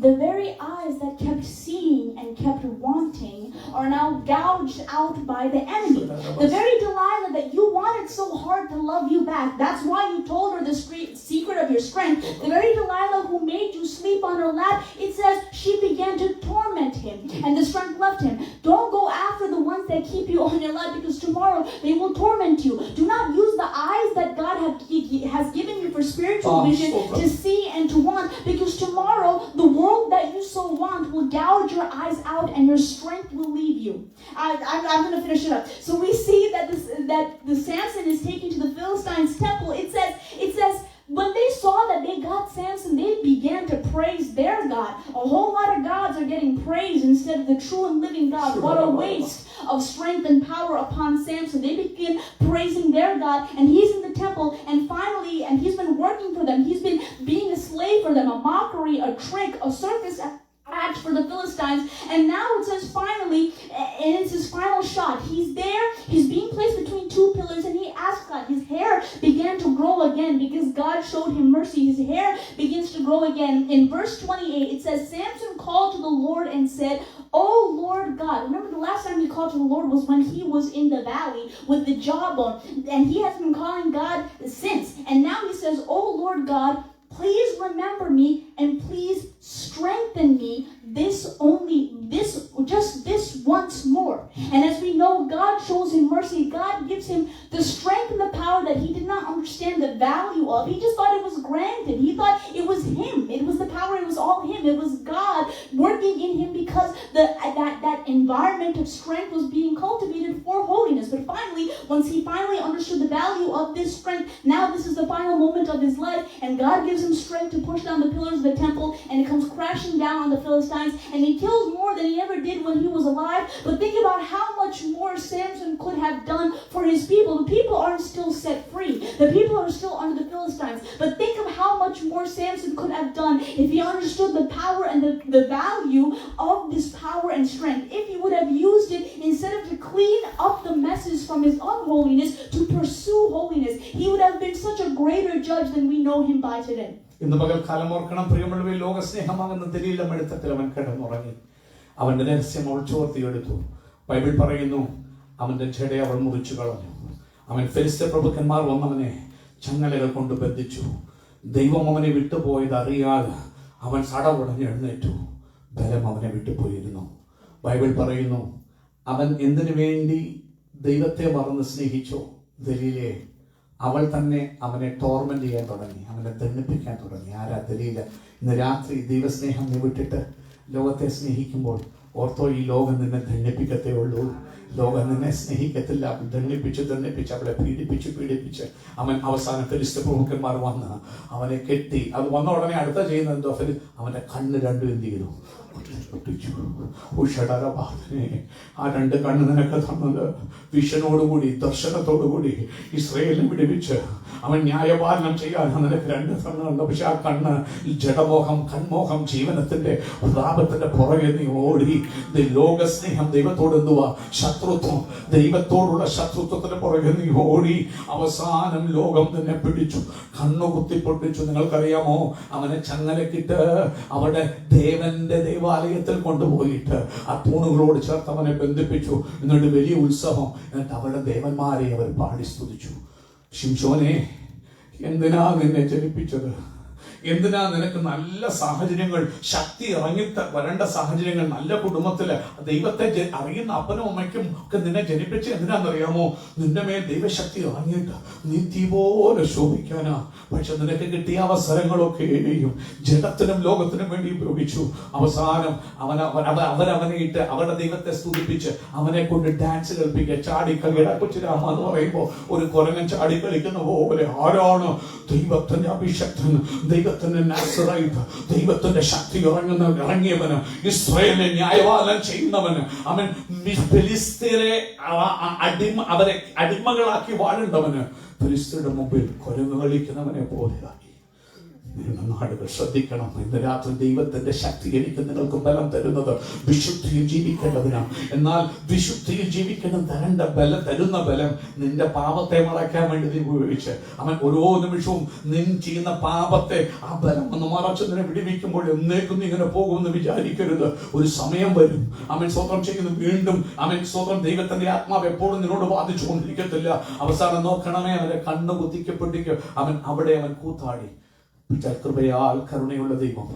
[SPEAKER 1] The very eyes that kept seeing and kept wanting are now gouged out by the enemy. The very Delilah that you wanted so hard to love you back, that's why you told her the secret of your strength. The very Delilah who made you sleep on her lap, it says she began to torment him and the strength left him. Don't go after the ones that keep you on your lap, because tomorrow they will torment you. Do not use the eyes that God has given you for spiritual vision to see and to want, because tomorrow the world that you so want will gouge your eyes out and your strength will leave you. I'm going to finish it up. So we see that the Samson is taken to the Philistines' temple. It says when they saw that they got Samson, they began to praise their God. A whole lot of gods are getting praised instead of the true and living God. What a waste of strength and power upon Samson. They begin praising their God, and he's in the temple, and finally, and he's been working for them. He's been being a slave for them, a mockery, a trick, a circus act for the Philistines. And now it says finally, and it's his final shot. He's there, he's being placed between 2 pillars, and he asked God. His hair began to grow again because God showed him mercy. His hair begins to grow again. In verse 28, it says, Samson called to the Lord and said, "Oh Lord God." Remember, the last time he called to the Lord was when he was in the valley with the jawbone, and he has been calling God since. And now he says, "Oh Lord God, please remember me and please strengthen me just this once more." And as we know, God shows him mercy. God gives him the strength and the power that he did not understand the value of. He just thought it was granted. He thought it was him. It was the power. It was all him. It was God working in him, because that environment of strength was being cultivated for holiness. But finally, once he finally understood the value of this strength, now this is the final moment of his life, and God gives him strength to push down the pillars of the temple, and it comes crashing down on the Philistines, and he kills more than he ever did when he was alive. But think about how much more Samson could have done for his people. The people aren't still set free. The people are still under the Philistines. But think of how much more Samson could have done if he understood the power and the value of this power and strength. If he would have used it instead of to clean up the messes from his unholiness, to pursue holiness, he would have been such a greater judge than we know him by today.
[SPEAKER 2] ഇന്ന് പകൽക്കാലം ഓർക്കണം പ്രിയമുള്ളവയിൽ, ലോകസ്നേഹമാകുന്ന ദലീല മഴുത്തത്തിൽ അവൻ കിടന്നുറങ്ങി. അവന്റെ രഹസ്യം അവൾ ചോർത്തിയെടുത്തു. Bible പറയുന്നു, അവന്റെ ജട അവൾ മുറിച്ചു കളഞ്ഞു. അവൻ ഫെലിസ്ത്യ പ്രഭുക്കന്മാർ വന്നവനെ ചങ്ങലകൾ കൊണ്ട് ബന്ധിച്ചു. ദൈവം അവനെ വിട്ടുപോയത് അറിയാതെ അവൻ സടവുടഞ്ഞ് എഴുന്നേറ്റു. ബലം അവനെ വിട്ടുപോയിരുന്നു. ബൈബിൾ പറയുന്നു, അവൻ എന്തിനു വേണ്ടി ദൈവത്തെ മറന്ന് സ്നേഹിച്ചോ ദലീലെ, അവൾ തന്നെ അവനെ ടോർമെന്റ് ചെയ്യാൻ തുടങ്ങി, അവനെ ദണ്ഡിപ്പിക്കാൻ തുടങ്ങി. ആരാ? ദലീല. ഇന്ന് രാത്രി ദൈവസ്നേഹം നീ വിട്ടിട്ട് ലോകത്തെ സ്നേഹിക്കുമ്പോൾ ഓർത്തോ, ഈ ലോകം നിന്നെ ദണ്ഡിപ്പിക്കത്തേ ഉള്ളൂ. ലോകം നിന്നെ സ്നേഹിക്കത്തില്ല. ദണ്ഡിപ്പിച്ച് അവളെ പീഡിപ്പിച്ച് അവൻ അവസാനം ഫെലിസ്ത്യ പ്രമുഖന്മാർ വന്ന് അവനെ കെട്ടി. അത് വന്ന ഉടനെ അടുത്ത ചെയ്യുന്നത് എന്തോ, അവന്റെ കണ്ണ് രണ്ടും എന്ത് ചെയ്തു? ആ രണ്ട് കണ്ണ് നിനക്ക് തന്നത് വിഷനോടുകൂടി, ദർശനത്തോടുകൂടി ഇസ്രായേലിനെ വിടുവിച്ച് അവൻ ന്യായപാലനം ചെയ്യാൻ നിനക്ക് രണ്ട് കണ്ണുണ്ട്. പക്ഷെ ആ കണ്ണ് ജഡമോഹം, കൺമോഹം, ജീവനത്തിന്റെ പ്രാപത്തിന്റെ പുറകെ നീ ഓടി. ലോകസ്നേഹം, ദൈവത്തോട് എന്തുവാ? ശത്രുത്വം, ദൈവത്തോടുള്ള ശത്രുത്വത്തിന്റെ പുറകെ നീ ഓടി. അവസാനം ലോകം നിന്നെ പിടിച്ചു, കണ്ണു കുത്തിപ്പൊട്ടിച്ചു. നിങ്ങൾക്കറിയാമോ, അവനെ ചങ്ങലക്കിട്ട് അവിടെ ദേവന്റെ ദേവാലയത്തിൽ കൊണ്ടുപോയിട്ട് ആ തൂണുകളോട് ചേർത്ത് അവനെ ബന്ധിപ്പിച്ചു. എന്നിട്ട് വലിയ ഉത്സവം. എന്നിട്ട് അവരുടെ ദേവന്മാരെ അവർ പാടി സ്തുതിച്ചു. ശിംശോനെ, എന്തിനാ നിന്നെ ജനിപ്പിച്ചത്? എന്തിനാ നിനക്ക് നല്ല സാഹചര്യങ്ങൾ, ശക്തി ഇറങ്ങി വരേണ്ട സാഹചര്യങ്ങൾ, നല്ല കുടുംബത്തില് ദൈവത്തെ അറിയുന്ന അപ്പനും അമ്മയ്ക്കും ഒക്കെ നിന്നെ ജനിപ്പിച്ച് എന്തിനാണെന്നറിയാമോ? നിന്റെ മേൽ ദൈവശക്തി ഇറങ്ങിയിട്ട് നീ തീ പോലെ ശോഭിക്കാനാ. പക്ഷെ നിനക്ക് കിട്ടിയ അവസരങ്ങളൊക്കെയും ജഡത്തിനും ലോകത്തിനും വേണ്ടി ഉപയോഗിച്ചു. അവസാനം അവരവനെ ഇട്ട് അവരുടെ ദൈവത്തെ സ്തുതിപ്പിച്ച് അവനെ കൊണ്ട് ഡാൻസ് കളിപ്പിക്കുക. ചാടിക്കളിയുടെ കൊച്ചുരാമ എന്ന് പറയുമ്പോ ഒരു കുരങ്ങൻ ചാടിക്കളിക്കുന്ന പോലെ. ആരാണ്? ദൈവത്തിന്റെ അഭിഷക്തൻ, ദൈവത്തിന്റെ നാസറൈറ്റ്, ദൈവത്തിന്റെ ശക്തി ഇറങ്ങിയവന്, ഇസ്രായേലിനെ ന്യായപാലനം ചെയ്യുന്നവന്, അവൻ ഫെലിസ്ത്യരെ അവരെ അടിമകളാക്കി വാഴേണ്ടവന്, ഫെലിസ്ത്യരുടെ മുമ്പിൽ കുരങ്ങ് കളിക്കുന്നവനെ പോലെയായി. നാടുകൾ ശ്രദ്ധിക്കണം. ഇന്ന് രാത്രി ദൈവത്തിന്റെ ശക്തി എനിക്ക് നിങ്ങൾക്ക് ബലം തരുന്നത് വിശുദ്ധിയിൽ ജീവിക്കേണ്ടതിനാണ്. എന്നാൽ വിശുദ്ധിയിൽ ജീവിക്കണം തരുന്ന ബലം നിന്റെ പാപത്തെ മറയ്ക്കാൻ വേണ്ടി നീ ഉപയോഗിച്ച് അവൻ ഓരോ നിമിഷവും നിൻ ചെയ്യുന്ന പാപത്തെ ആ ബലം ഒന്ന് മറച്ച് നിന്നെ വിടിവിക്കുമ്പോൾ എന്നേക്കും ഇങ്ങനെ പോകുമെന്ന് വിചാരിക്കരുത്. ഒരു സമയം വരും, അവൻ സ്വതന്ത്രം ചെയ്യുന്നു. വീണ്ടും അവൻ സ്വതന്ത്രം, ദൈവത്തിന്റെ ആത്മാവ് എപ്പോഴും നിന്നോട് ബാധിച്ചു കൊണ്ടിരിക്കത്തില്ല. അവസാനം നോക്കണമേ, അവന്റെ കണ്ണ് കുത്തിക്കപ്പെട്ടിരിക്കും. അവൻ കൂത്താടി. കൃപയാൽ കരുണയുള്ള ദൈവം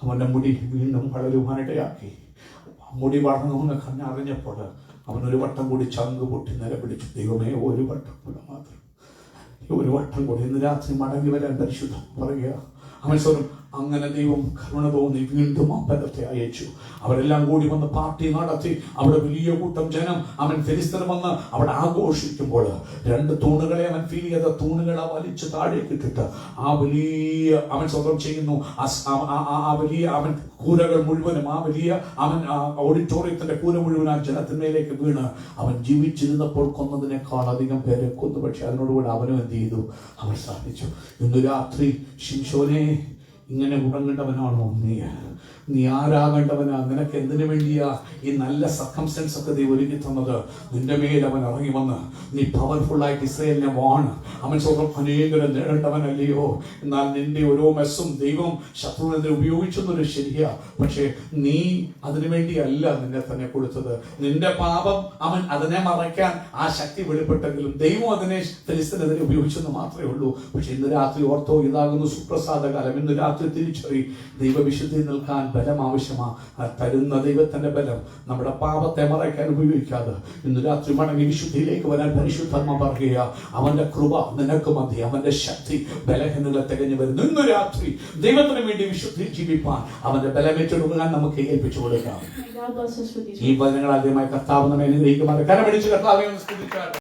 [SPEAKER 2] അവന്റെ മുടി വീണ്ടും വളരുവാനിടയാക്കി. മുടി വളർന്നു കണ്ണറിഞ്ഞപ്പോൾ അവനൊരു വട്ടം കൂടി ചങ്ക് പൊട്ടി നിലപിടിച്ചു. ദൈവമേ, ഒരു വട്ടം കൂടെ മാത്രം, ഒരു വട്ടം കൂടി ഇന്ന് രാത്രി മടങ്ങി വരാൻ പരിശുദ്ധം പറയുക. അവൻ സ്വരം അങ്ങനെ ദൈവം കരുണ തോന്നി വീണ്ടും അമ്പലത്തെ അയച്ചു. അവരെല്ലാം കൂടി വന്ന് പാർട്ടി നടത്തി. അവിടെ വലിയ കൂട്ടം ജനം, അവൻ ഫെലിസ്ത്യർ വന്ന് അവിടെ ആഘോഷിക്കുമ്പോൾ രണ്ട് തൂണുകളെ അവൻ ഫീൽ ചെയ്ത തൂണുകളെ വലിച്ച് താഴേക്ക് ഇട്ടിട്ട് ആ വലിയ അവൻ സ്വന്തം ചെയ്യുന്നു. ആ വലിയ അവൻ കൂരകൾ മുഴുവനും, ആ വലിയ അവൻ ഓഡിറ്റോറിയത്തിന്റെ കൂര മുഴുവൻ ആ ജനത്തിന്മേലേക്ക് വീണ് അവൻ ജീവിച്ചിരുന്നപ്പോൾ കൊന്നതിനേക്കാൾ അധികം പേരെ കൊന്നു. പക്ഷെ അതിനോടുകൂടെ അവനും എന്ത് ചെയ്തു? അവൻ സാധിച്ചു. ഇന്ന് രാത്രി ശിംശോനെ, ഇങ്ങനെ ഉറങ്ങേണ്ടവനാണോ നീ ആരാകേണ്ടവനാ? നിനക്ക് എന്തിനു വേണ്ടിയാ ഈ നല്ല സർക്കംസ്റ്റൻസ് ഒക്കെ ദൈവം ഒരുക്കി തന്നത്? നിന്റെ മേൽ അവൻ ഇറങ്ങി വന്ന് നീ പവർഫുൾ ആയിട്ട് ഇസ്രായേലിനെ വാണ്. അവൻ സ്വന്തം അനേകരെ നേടേണ്ടവനല്ലയോ? എന്നാൽ നിന്റെ ഓരോ മെസ്സും ദൈവം ശത്രുവിനെ ഉപയോഗിച്ചെന്നൊരു ശരിയാ. പക്ഷെ നീ അതിനു വേണ്ടിയല്ല നിന്നെ തന്നെ കൊടുത്തത്. നിന്റെ പാപം അവൻ അതിനെ മറയ്ക്കാൻ ആ ശക്തി വെളിപ്പെട്ടെങ്കിലും ദൈവം അതിനെ ഫെലിസ്ത്യനെതിരെ ഉപയോഗിച്ചെന്ന് മാത്രമേ ഉള്ളൂ. പക്ഷെ ഇന്ന് രാത്രി ഓർത്തോ, ഇതാകുന്നു സുപ്രസാദ കാലം. ഇന്ന് രാത്രി തിരിച്ചറി, ദൈവവിശുദ്ധി നിൽക്കാൻ ബലം ആവശ്യമാണ്. തരുന്ന ദൈവത്തിന്റെ ബലം നമ്മുടെ പാപത്തെ മറയ്ക്കാൻ ഉപയോഗിക്കാതെ ഇന്ന് രാത്രി മടങ്ങി വിശുദ്ധിയിലേക്ക് വരാൻ പരിശുദ്ധാത്മ പറയുക. അവന്റെ കൃപ നിനക്ക് മതി, അവന്റെ ശക്തി ബലഹീനതകളെ തികഞ്ഞു വരുന്നു. ഇന്ന് രാത്രി ദൈവത്തിന് വേണ്ടി വിശുദ്ധിയിൽ ജീവിപ്പാൻ അവന്റെ ബലമേറ്റെടുക്കാൻ നമുക്ക് ഏൽപ്പിച്ചു കൊടുക്കാം. ഈ വചനങ്ങൾ ആദ്യമായി കർത്താവ് നമ്മെ അനുഗ്രഹിക്കുമാറ്. കരമടിച്ച് കർത്താവിനെ സ്തുതിക്കാം.